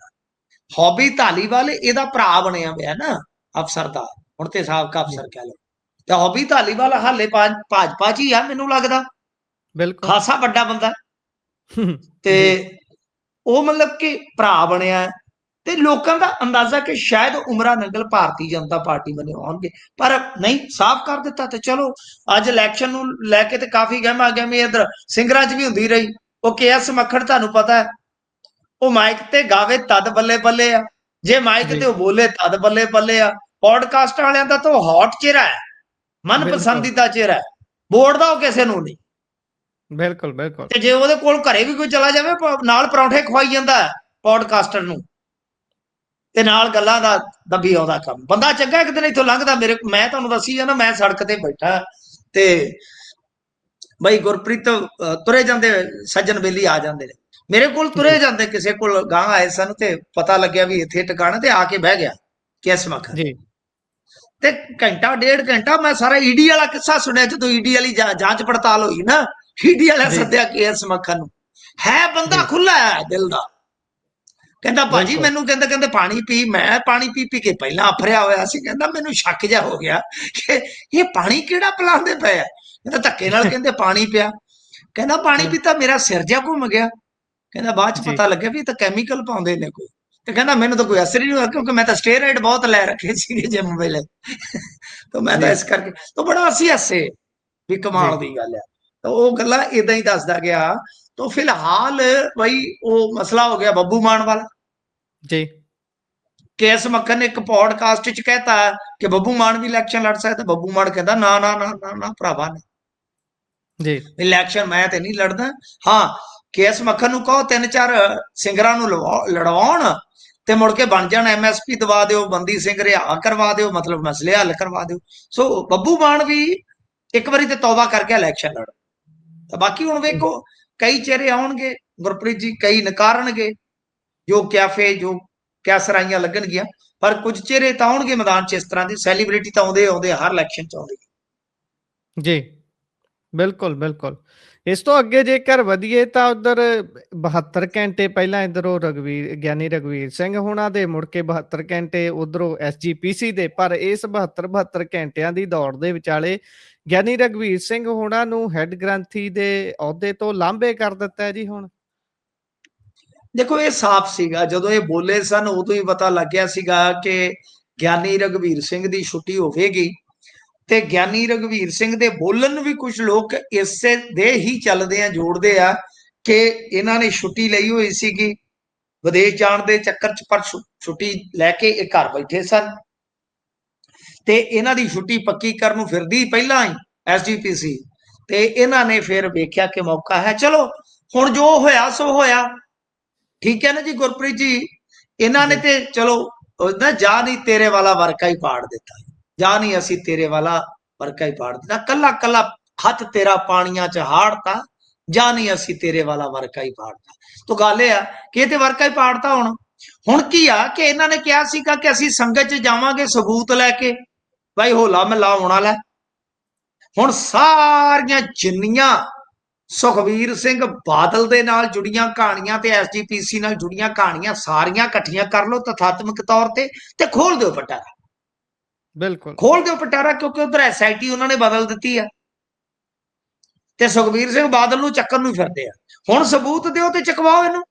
Speaker 2: ਹੌਬੀ ਧਾਲੀਵਾਲ ਇਹਦਾ ਭਰਾ ਬਣਿਆ ਹੋਇਆ ਨਾ ਅਫਸਰ ਦਾ, ਹੁਣ ਤੇ ਸਾਬਕਾ ਅਫਸਰ ਕਹਿ ਲਓ। ਤੇ ਹੌਬੀ ਧਾਲੀਵਾਲ ਹਾਲੇ ਭਾਜਪਾ 'ਚ ਹੀ ਆ ਮੈਨੂੰ ਲੱਗਦਾ,
Speaker 1: ਬਿਲਕੁਲ
Speaker 2: ਖਾਸਾ ਵੱਡਾ ਬੰਦਾ, ਤੇ ਉਹ ਮਤਲਬ ਕਿ ਭਰਾ ਬਣਿਆ। ਤੇ ਲੋਕਾਂ ਦਾ ਅੰਦਾਜ਼ਾ ਕਿ ਸ਼ਾਇਦ ਉਮਰਾ ਨੰਗਲ ਭਾਰਤੀ ਜਨਤਾ ਪਾਰਟੀ ਬਣੇ ਆਉਣਗੇ, ਪਰ ਨਹੀਂ, ਸਾਫ਼ ਕਰ ਦਿੱਤਾ। ਤੇ ਚਲੋ ਅੱਜ ਇਲੈਕਸ਼ਨ ਨੂੰ ਲੈ ਕੇ ਤੇ ਕਾਫੀ ਗਹਿਮਾ ਗਹਿਮੀ ਇਧਰ ਸਿੰਗਰਾਂ 'ਚ ਵੀ ਹੁੰਦੀ ਰਹੀ। ਉਹ KS ਮੱਖਣ ਤੁਹਾਨੂੰ ਪਤਾ ਹੈ, ਉਹ ਮਾਈਕ ਤੇ ਗਾਵੇ ਤਦ ਬੱਲੇ ਬੱਲੇ ਆ, ਜੇ ਮਾਈਕ ਤੇ ਉਹ ਬੋਲੇ ਤਦ ਬੱਲੇ ਬੱਲੇ ਆ। ਪੋਡਕਾਸਟ ਵਾਲਿਆਂ ਦਾ ਤਾਂ ਹੌਟ ਚਿਹਰਾ ਹੈ, ਮਨ ਪਸੰਦੀਦਾ ਚਿਹਰਾ ਹੈ, ਬੋਲਦਾ ਉਹ ਕਿਸੇ ਨੂੰ ਨਹੀਂ।
Speaker 1: ਬਿਲਕੁਲ ਬਿਲਕੁਲ
Speaker 2: ਤੇ ਜੇ ਉਹਦੇ ਕੋਲ ਘਰੇ ਵੀ ਕੋਈ ਚਲਾ ਜਾਵੇ, ਨਾਲ ਪਰੌਂਠੇ ਖਵਾਈ ਜਾਂਦਾ ਪੋਡਕਾਸਟਰ ਨੂੰ, ਤੇ ਨਾਲ ਗੱਲਾਂ ਦਾ ਦੱਬੀ ਆਉਂਦਾ ਕੰਮ। ਬੰਦਾ ਚੰਗਾ, ਇੱਕ ਦਿਨ ਇੱਥੋਂ ਲੰਘਦਾ, ਮੈਂ ਤੁਹਾਨੂੰ ਦੱਸੀ ਜਾਂਦਾ, ਮੈਂ ਸੜਕ ਤੇ ਬੈਠਾ ਤੇ ਬਈ ਗੁਰਪ੍ਰੀਤ ਤੁਰੇ ਜਾਂਦੇ ਸੱਜਣ ਬੇਲੀ ਆ ਜਾਂਦੇ ਨੇ ਮੇਰੇ ਕੋਲ, ਤੁਰੇ ਜਾਂਦੇ ਕਿਸੇ ਕੋਲ ਗਾਂ ਆਏ ਸਨ, ਤੇ ਪਤਾ ਲੱਗਿਆ ਵੀ ਇੱਥੇ ਟਿਕਾਣਾ, ਤੇ ਆ ਕੇ ਬਹਿ ਗਿਆ ਕਿਸ ਮੱਖਣ।
Speaker 1: ਜੀ
Speaker 2: ਤੇ ਘੰਟਾ ਡੇਢ ਘੰਟਾ ਮੈਂ ਸਾਰਾ ਈਡੀ ਵਾਲਾ ਕਿੱਸਾ ਸੁਣਿਆ, ਜਦੋਂ ਈਡੀ ਵਾਲੀ ਜਾਂਚ ਪੜਤਾਲ ਹੋਈ ਨਾ, ਈਡੀ ਵਾਲਾ ਸੱਦਿਆ KS ਮੱਖਣ ਨੂੰ। ਹੈ ਬੰਦਾ ਖੁੱਲਾ ਹੈ ਦਿਲ ਦਾ, ਕਹਿੰਦਾ ਭਾਜੀ ਮੈਨੂੰ ਕਹਿੰਦੇ ਪਾਣੀ ਪੀ। ਮੈਂ ਪਾਣੀ ਪੀ ਪੀ ਕੇ ਪਹਿਲਾਂ ਅਫਰਿਆ ਹੋਇਆ ਸੀ, ਕਹਿੰਦਾ ਮੈਨੂੰ ਸ਼ੱਕ ਜਿਹਾ ਹੋ ਗਿਆ ਕਿ ਇਹ ਪਾਣੀ ਕਿਹੜਾ ਪਿਲਾਉਂਦੇ ਪਏ ਆ। ਕਹਿੰਦਾ ਧੱਕੇ ਨਾਲ ਕਹਿੰਦੇ ਪਾਣੀ ਪਿਆ, ਕਹਿੰਦਾ ਪਾਣੀ ਪੀਤਾ ਮੇਰਾ ਸਿਰ ਜਿਹਾ ਘੁੰਮ ਗਿਆ, ਕਹਿੰਦਾ ਬਾਅਦ ਚ ਪਤਾ ਲੱਗਿਆ ਵੀ ਇਹ ਤਾਂ ਕੈਮੀਕਲ ਪਾਉਂਦੇ ਨੇ ਕੋਈ। ਤੇ ਕਹਿੰਦਾ ਮੈਨੂੰ ਤਾਂ ਕੋਈ ਅਸਰ ਹੀ ਨਹੀਂ ਹੋਇਆ, ਕਿਉਂਕਿ ਮੈਂ ਤਾਂ ਸਟੇਰਾਇਡ ਬਹੁਤ ਲੈ ਰੱਖੇ ਸੀਗੇ ਜਿਮ ਵੇਲੇ, ਤਾਂ ਮੈਂ ਤਾਂ ਇਸ ਕਰਕੇ ਤਾਂ ਬੜਾ ਅਸੀਂ ਹੱਸੇ ਵੀ ਕਮਾਲ ਦੀ ਗੱਲ ਆ। ਤਾਂ ਉਹ ਗੱਲਾਂ ਇਦਾਂ ਹੀ ਦੱਸਦਾ ਗਿਆ। ਤਾਂ ਫਿਲਹਾਲ ਬਈ ਉਹ ਮਸਲਾ ਹੋ ਗਿਆ ਬੱਬੂ ਮਾਨ ਵਾਲਾ।
Speaker 1: ਜੀ
Speaker 2: केएस मक्खन ने एक पॉडकास्ट च कहता कि बब्बू मान भी इलैक्शन लड़ सकता। बब्बू मान कहता ना ना ना ना ना भरावा नहीं,
Speaker 1: ਜੀ
Speaker 2: इलैक्शन मैं तो नहीं लड़दा। हाँ, केएस मक्खन नूं कहो 3-4 सिंगरां नूं लड़वाउण ते मुड़ के बन जाण MSP दवा दिओ, बंदी सिंह रिहा करवा दिओ, मतलब मसले हल करवा दिओ। सो बब्बू मान भी एक बारी ते तौबा करके इलैक्शन लड़। तो बाकी हुण वेखो कई चेहरे आउणगे गुरप्रीत जी, कई नकारनगे, जो कैफे जो क्या सराइयां लगणगियां, पर कुछ चेहरे तो आउणगे मैदान च इस तरह की सैलीब्रिटी तो आउंदे आउंदे हर इलैक्शन च आउंदे।
Speaker 1: ਜੀ ਬਿਲਕੁਲ ਬਿਲਕੁਲ। ਇਸ ਤੋਂ ਅੱਗੇ ਜੇਕਰ ਵਧੀਏ ਤਾਂ ਉਧਰ 72 ਘੰਟੇ ਪਹਿਲਾਂ ਇਧਰੋਂ ਗਿਆਨੀ ਰਘਵੀਰ ਸਿੰਘ ਹੋਣਾ ਦੇ, ਮੁੜ ਕੇ 72 ਘੰਟੇ ਉਧਰੋਂ SGPC ਦੇ। ਪਰ ਇਸ 72 ਘੰਟਿਆਂ ਦੀ ਦੌੜ ਦੇ ਵਿਚਾਲੇ ਗਿਆਨੀ ਰਘਵੀਰ ਸਿੰਘ ਹੋਣਾ ਨੂੰ ਹੈੱਡ ਗ੍ਰੰਥੀ ਦੇ ਅਹੁਦੇ ਤੋਂ ਲਾਂਭੇ ਕਰ ਦਿੱਤਾ ਹੈ ਜੀ ਹੁਣ।
Speaker 2: देखो ये साफ सीगा, ਜਦੋਂ ਇਹ ਬੋਲੇ ਸਨ ਉਦੋਂ ਹੀ ਪਤਾ ਲੱਗਿਆ ਸੀਗਾ ਕਿ ਗਿਆਨੀ ਰਘਵੀਰ ਸਿੰਘ ਦੀ ਛੁੱਟੀ ਹੋਵੇਗੀ। ਤੇ ਗਿਆਨੀ ਰਘਵੀਰ ਸਿੰਘ ਦੇ ਬੋਲਣ ਨੂੰ ਵੀ ਕੁਝ ਲੋਕ ਇਸੇ ਦੇ ਹੀ ਚੱਲਦੇ ਆ, ਜੋੜਦੇ ਆ ਕਿ ਇਹਨਾਂ ਨੇ ਛੁੱਟੀ ਲਈ ਹੋਈ ਸੀਗੀ ਵਿਦੇਸ਼ ਜਾਣ ਦੇ ਚੱਕਰ ਚ, ਪਰ ਛੁੱਟੀ ਲੈ ਕੇ ਇਹ ਘਰ ਬੈਠੇ ਸਨ ਤੇ ਇਹਨਾਂ ਦੀ ਛੁੱਟੀ ਪੱਕੀ ਕਰਨ ਨੂੰ ਫਿਰਦੀ ਪਹਿਲਾਂ ਹੀ SGPC। ਤੇ ਇਹਨਾਂ ਨੇ ਫਿਰ ਵੇਖਿਆ ਕਿ ਮੌਕਾ ਹੈ, ਚਲੋ ਹੁਣ ਜੋ ਹੋਇਆ ਸੋ ਹੋਇਆ, ठीक है ना जी गुरप्रीत जी। इन्होंने
Speaker 1: ਜੀ
Speaker 2: ते चलो ना जा नहीं तेरे वाला वर्का ही पाड़ देता, जा नहीं असी तेरे वाला वर्का ही पाड़ देता, कला कला हथ तेरा पानिया च हाड़ता, जा नहीं असी तेरे वाला वर्का ही पाड़ता। तो गल यह कि ये वर्का ही पाड़ता। हुण की आ कि इन्होंने कहा सीगा कि असी संगत च जावांगे सबूत लैके, भाई होला महला आउण वाला। हुण सारियां जिन्नियां सुखबीर सिंह बादल दे नाल जुड़ियां कहानियां ते SGPC नाल जुड़ियां कहानियां सारियां इकट्ठियां कर लो तथात्मक तौर ते खोल दो पटारा,
Speaker 1: ਬਿਲਕੁਲ
Speaker 2: खोल दो पटारा, क्योंकि उधर SIT उन्होंने बदल दी है ते सुखबीर सिंह बादल नूं चक्कर नूं फिरदे आ। हुण सबूत दिओ ते चकवाओ इहनूं,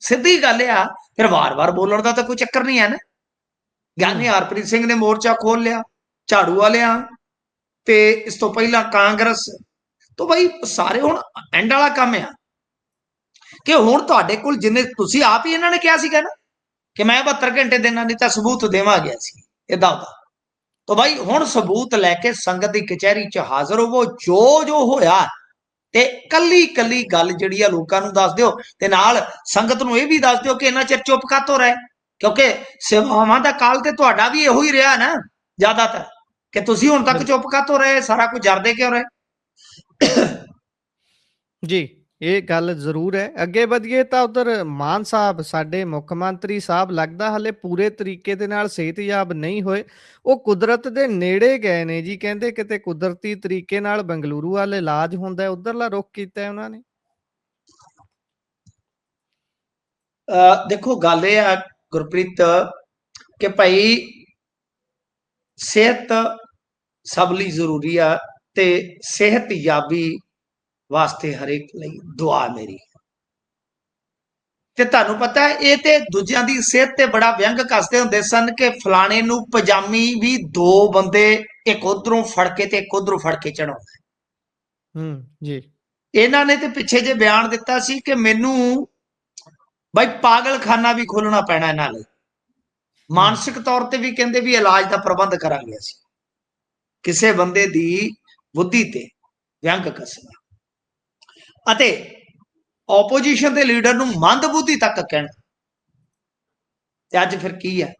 Speaker 2: सीधी गल आ। फिर वार वार बोलण दा तां कोई चक्कर नहीं है ना। ਗਿਆਨੀ ਹਰਪ੍ਰੀਤ ਸਿੰਘ ने मोर्चा खोल लिया, झाड़ू वालियां ते इस तो पहला कांग्रेस। तो भाई सारे हुण एंड वाला काम है कि हुण तुहाडे कोल जिन्ने तुसीं आप ही इन्हां ने कहा सीगा ना कि मैं 72 घंटे देना, नहीं तां सबूत देवांगे असीं इदां दा। तो भाई हुण सबूत लैके संगत दी कचहरी च हाज़र होवो, जो जो होया ते कल्ली कल्ली गल जिहड़ी आ लोकां नूं दस दिओ ते नाल संगत नूं इह भी दस दिओ कि इन्ना चिर चुप कातों रहे, क्योंकि सेवावां दा काल ते तुहाडा भी इहो ही रिहा ना ज़्यादातर, कि तुसीं हुण तक चुप कातों रहे, सारा कुछ जरदे क्यों रहे।
Speaker 1: ਜੀ ਇਹ ਗੱਲ ਜ਼ਰੂਰ ਹੈ। ਅੱਗੇ ਵਧੀਏ ਤਾਂ ਉਧਰ ਮਾਨ ਸਾਹਿਬ ਸਾਡੇ ਮੁੱਖ ਮੰਤਰੀ ਸਾਹਿਬ ਲੱਗਦਾ ਹਲੇ ਪੂਰੇ ਤਰੀਕੇ ਦੇ ਨਾਲ ਸਿਹਤਯਾਬ ਨਹੀਂ ਹੋਏ। ਉਹ ਕੁਦਰਤ ਦੇ ਨੇੜੇ ਗਏ ਨੇ ਜੀ, ਕਹਿੰਦੇ ਕਿਤੇ ਕੁਦਰਤੀ ਤਰੀਕੇ ਨਾਲ ਬੰਗਲੁਰੂ ਵੱਲ ਇਲਾਜ ਹੁੰਦਾ, ਉਧਰਲਾ ਰੁਖ ਕੀਤਾ ਉਹਨਾਂ ਨੇ।
Speaker 2: देखो गल यह है गुरप्रीत कि भाई सेहत सब ਲਈ ਜ਼ਰੂਰੀ ਆ ਤੇ ਸਿਹਤਯਾਬੀ ਵਾਸਤੇ ਹਰੇਕ ਲਈ ਦੁਆ ਮੇਰੀ। ਤੇ ਤੁਹਾਨੂੰ ਪਤਾ ਇਹ ਤੇ ਦੂਜਿਆਂ ਦੀ ਸਿਹਤ ਤੇ ਬੜਾ ਵਿਅੰਗ ਕੱਸਦੇ ਹੁੰਦੇ ਸਨ ਕਿ ਫਲਾਣੇ ਨੂੰ ਪਜਾਮੀ ਵੀ ਦੋ ਬੰਦੇ ਇੱਕ ਉਧਰੋਂ ਫੜ ਕੇ ਤੇ ਇੱਕ ਉਧਰੋਂ ਫੜ ਕੇ ਚੜਾਉਂਦਾ।
Speaker 1: ਜੀ
Speaker 2: ਇਹਨਾਂ ਨੇ ਤੇ ਪਿੱਛੇ ਜੇ ਬਿਆਨ ਦਿੱਤਾ ਸੀ ਕਿ ਮੈਨੂੰ ਭਾਈ ਪਾਗਲਖਾਨਾ ਵੀ ਖੋਲਣਾ ਪੈਣਾ ਇਹਨਾਂ ਲਈ, ਮਾਨਸਿਕ ਤੌਰ ਤੇ ਵੀ ਕਹਿੰਦੇ ਵੀ ਇਲਾਜ ਦਾ ਪ੍ਰਬੰਧ ਕਰਾਂਗੇ ਅਸੀਂ। ਕਿਸੇ ਬੰਦੇ ਦੀ ਬੁੱਧੀ ਤੇ ਵਿਅੰਗ ਕੱਸਣਾ ਅਤੇ ਆਪੋਜੀਸ਼ਨ ਦੇ ਲੀਡਰ ਨੂੰ ਮੰਦਬੁੱਧੀ ਤੱਕ ਕਹਿਣਾ। ਤੇ ਅੱਜ ਫਿਰ ਕੀ ਹੈ,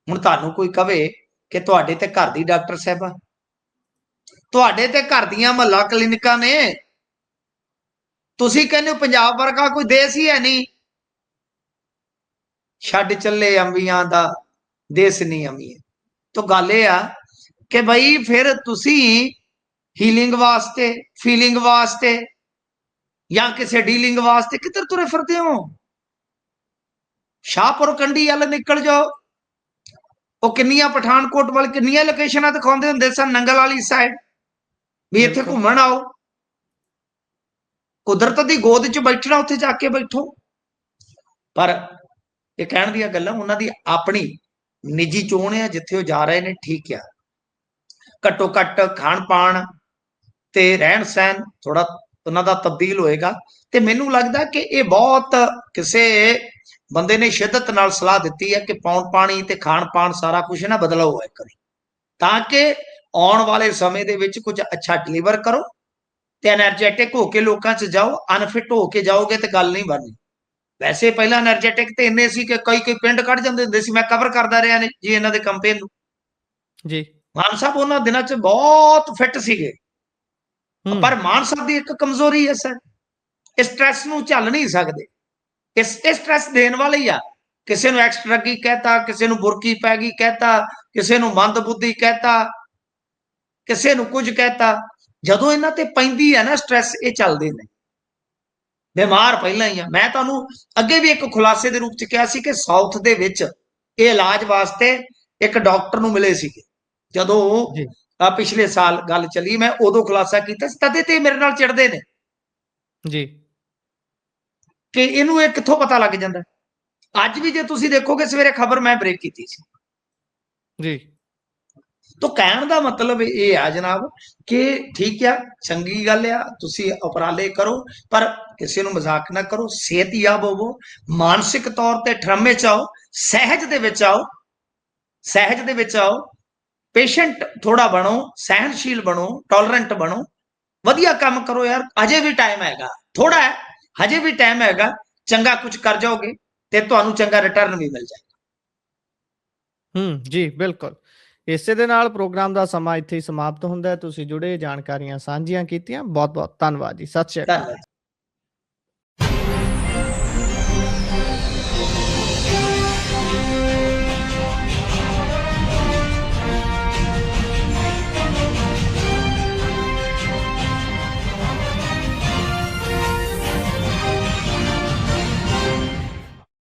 Speaker 2: ਹੁਣ ਤੁਹਾਨੂੰ ਕੋਈ ਕਵੇ ਕਿ ਤੁਹਾਡੇ ਤੇ ਘਰ ਦੀ ਡਾਕਟਰ ਸਾਹਿਬਾ, ਤੁਹਾਡੇ ਤੇ ਘਰ ਦੀਆਂ ਮਹੱਲਾ ਕਲੀਨਿਕਾਂ ਨੇ, ਤੁਸੀਂ ਕਹਿੰਦੇ ਹੋ ਪੰਜਾਬ ਵਰਗਾ ਕੋਈ ਦੇਸ਼ ਹੀ ਹੈ ਨਹੀਂ, ਛੱਡ ਚੱਲੇ ਅੰਬੀਆਂ ਦਾ ਦੇਸ਼ ਨਹੀਂ ਅਮੀਏ। ਤਾਂ ਗੱਲ ਇਹ ਆ ਕਿ ਬਈ ਫਿਰ ਤੁਸੀਂ ਹੀਲਿੰਗ ਵਾਸਤੇ, ਫੀਲਿੰਗ ਵਾਸਤੇ ਜਾਂ ਕਿਸੇ ਡੀਲਿੰਗ ਵਾਸਤੇ ਕਿੱਧਰ ਤੁਰੇ ਫਿਰਦੇ ਹੋ। ਸ਼ਾਹਪੁਰ ਕੰਢੀ ਵੱਲ ਨਿਕਲ ਜਾਓ, ਉਹ ਕਿੰਨੀਆਂ ਪਠਾਨਕੋਟ ਵੱਲ ਕਿੰਨੀਆਂ ਲੋਕੇਸ਼ਨਾਂ ਦਿਖਾਉਂਦੇ ਹੁੰਦੇ ਸਨ ਨੰਗਲ ਵਾਲੀ ਸਾਈਡ ਵੀ ਇੱਥੇ ਘੁੰਮਣ ਆਓ। ਕੁਦਰਤ ਦੀ ਗੋਦ 'ਚ ਬੈਠਣਾ, ਉੱਥੇ ਜਾ ਕੇ ਬੈਠੋ। ਪਰ ਇਹ ਕਹਿਣ ਦੀਆਂ ਗੱਲਾਂ ਉਹਨਾਂ ਦੀ ਆਪਣੀ ਨਿੱਜੀ ਚੋਣ ਹੈ, ਜਿੱਥੇ ਉਹ ਜਾ ਰਹੇ ਨੇ ਠੀਕ ਆ। ਘੱਟੋ ਘੱਟ ਖਾਣ ਪਾਣ ਤੇ ਰਹਿਣ ਸਹਿਣ ਥੋੜਾ ਉਹਨਾਂ ਦਾ ਤਬਦੀਲ ਹੋਏਗਾ। ਤੇ ਮੈਨੂੰ ਲੱਗਦਾ ਕਿ ਇਹ ਬਹੁਤ ਕਿਸੇ ਬੰਦੇ ਨੇ ਸ਼ਿੱਦਤ ਨਾਲ ਸਲਾਹ ਦਿੱਤੀ ਹੈ ਕਿ ਪੌਣ ਪਾਣੀ ਤੇ ਖਾਣ ਪਾਣ ਸਾਰਾ ਕੁਝ ਨਾ ਬਦਲਾਓ ਹੋਇਆ ਕਰੇ, ਤਾਂ ਕਿ ਆਉਣ ਵਾਲੇ ਸਮੇਂ ਦੇ ਵਿੱਚ ਕੁਝ ਅੱਛਾ ਡਿਲੀਵਰ ਕਰੋ ਤੇ એનર્ਜੈਟਿਕ ਹੋ ਕੇ ਲੋਕਾਂ 'ਚ ਜਾਓ। ਅਨਫਿਟ ਹੋ ਕੇ ਜਾਓਗੇ ਤੇ ਗੱਲ ਨਹੀਂ ਬਣਨੀ। ਵੈਸੇ ਪਹਿਲਾਂ એનર્ਜੈਟਿਕ ਤੇ ਇੰਨੇ ਸੀ ਕਿ ਕਈ ਪਿੰਡ ਕੱਢ ਜਾਂਦੇ ਹੁੰਦੇ ਸੀ। ਮੈਂ ਕਵਰ ਕਰਦਾ ਰਿਹਾ ਨੇ ਜੀ ਇਹਨਾਂ ਦੇ ਕੰਪੇਨ ਨੂੰ।
Speaker 1: ਜੀ।
Speaker 2: ਮਾਨ ਸਾਹਿਬ ਉਹਨਾਂ ਦਿਨਾਂ 'ਚ ਬਹੁਤ ਫਿੱਟ ਸੀਗੇ, ਪਰ
Speaker 1: ਹੂੰ।
Speaker 2: ਮਾਨ ਸਾਹਿਬ ਦੀ ਇੱਕ ਕਮਜ਼ੋਰੀ ਹੈ ਸਰ, ਸਟ੍ਰੈਸ ਨੂੰ ਝੱਲ ਨਹੀਂ ਸਕਦੇ। ਇਹ ਸਟ੍ਰੈਸ ਦੇਣ ਵਾਲੇ ਹੀ ਆ। ਕਿਸੇ ਨੂੰ ਐਕਸਟਰਾ ਕੀ ਕਹਿਤਾ, ਕਿਸੇ ਨੂੰ ਬੁਰਕੀ ਪੈ ਗਈ ਕਹਿਤਾ, ਕਿਸੇ ਨੂੰ ਮੰਦ ਬੁੱਧੀ ਕਹਿਤਾ, ਕਿਸੇ ਨੂੰ ਕੁਝ ਕਹਿਤਾ। ਜਦੋਂ ਇਹਨਾਂ ਤੇ ਪੈਂਦੀ ਹੈ ਨਾ ਸਟ੍ਰੈਸ, ਇਹ ਚੱਲਦੇ ਨੇ। ਬਿਮਾਰ ਪਹਿਲਾਂ ਹੀ ਆ। ਮੈਂ ਤੁਹਾਨੂੰ ਅੱਗੇ ਵੀ ਇੱਕ ਖੁਲਾਸੇ ਦੇ ਰੂਪ ਚ ਕਿਹਾ ਸੀ ਕਿ ਸਾਊਥ ਦੇ ਵਿੱਚ ਇਹ ਇਲਾਜ ਵਾਸਤੇ ਇੱਕ ਡਾਕਟਰ ਨੂੰ ਮਿਲੇ ਸੀਗੇ। ਜਦੋਂ
Speaker 1: ਜੀ।
Speaker 2: ਪਿਛਲੇ ਸਾਲ ਗੱਲ ਚੱਲੀ, ਮੈਂ ਉਦੋਂ ਖੁਲਾਸਾ ਕੀਤਾ ਸੀ। ਤਦੇ ਤੇ ਮੇਰੇ ਨਾਲ ਚਿੜਦੇ ਨੇ
Speaker 1: ਜੀ।
Speaker 2: ਕਿ ਇਹਨੂੰ ਇਹ ਕਿੱਥੋਂ ਪਤਾ ਲੱਗ ਜਾਂਦਾ। ਅੱਜ ਵੀ ਜੇ ਤੁਸੀਂ ਦੇਖੋਗੇ ਸਵੇਰੇ ਖਬਰ ਮੈਂ ਬ੍ਰੇਕ ਕੀਤੀ ਸੀ।
Speaker 1: ਜੀ।
Speaker 2: ਤਾਂ ਕਹਿਣ ਦਾ ਮਤਲਬ ਇਹ ਆ ਜਨਾਬ ਕਿ ਠੀਕ ਆ, ਚੰਗੀ ਗੱਲ ਆ, ਤੁਸੀਂ ਉਪਰਾਲੇ ਕਰੋ, ਪਰ ਕਿਸੇ ਨੂੰ ਮਜ਼ਾਕ ਨਾ ਕਰੋ। ਸਿਹਤਯਾਬ ਹੋਵੋ, ਮਾਨਸਿਕ ਤੌਰ ਤੇ ਠਰਮੇ ਚ ਆਓ, ਸਹਿਜ ਦੇ ਵਿੱਚ ਆਓ, ਸਹਿਜ ਦੇ ਵਿੱਚ ਆਓ। ਪੇਸ਼ੈਂਟ ਥੋੜਾ ਬਣੋ, ਸਹਿਨਸ਼ੀਲ ਬਣੋ, ਟੋਲਰੈਂਟ ਬਣੋ, ਵਧੀਆ ਕੰਮ ਕਰੋ ਯਾਰ। ਅਜੇ ਵੀ ਟਾਈਮ ਹੈਗਾ, ਥੋੜਾ ਹੈ, ਹਜੇ ਵੀ ਟਾਈਮ ਹੈਗਾ। ਚੰਗਾ ਕੁਝ ਕਰ ਜਾਓਗੇ ਤੇ ਤੁਹਾਨੂੰ ਚੰਗਾ ਰਿਟਰਨ ਵੀ ਮਿਲ ਜਾਏਗਾ।
Speaker 1: ਜੀ, ਬਿਲਕੁਲ। ਇਸੇ ਦੇ ਨਾਲ ਪ੍ਰੋਗਰਾਮ ਦਾ ਸਮਾਂ ਇੱਥੇ ਹੀ ਸਮਾਪਤ ਹੁੰਦਾ ਹੈ। ਤੁਸੀਂ ਜੁੜੇ, ਜਾਣਕਾਰੀਆਂ ਸਾਂਝੀਆਂ ਕੀਤੀਆਂ, ਬਹੁਤ ਬਹੁਤ ਧੰਨਵਾਦ ਜੀ। ਸਤਿ ਸ਼੍ਰੀ ਅਕਾਲ।
Speaker 2: ਧੰਨਵਾਦ।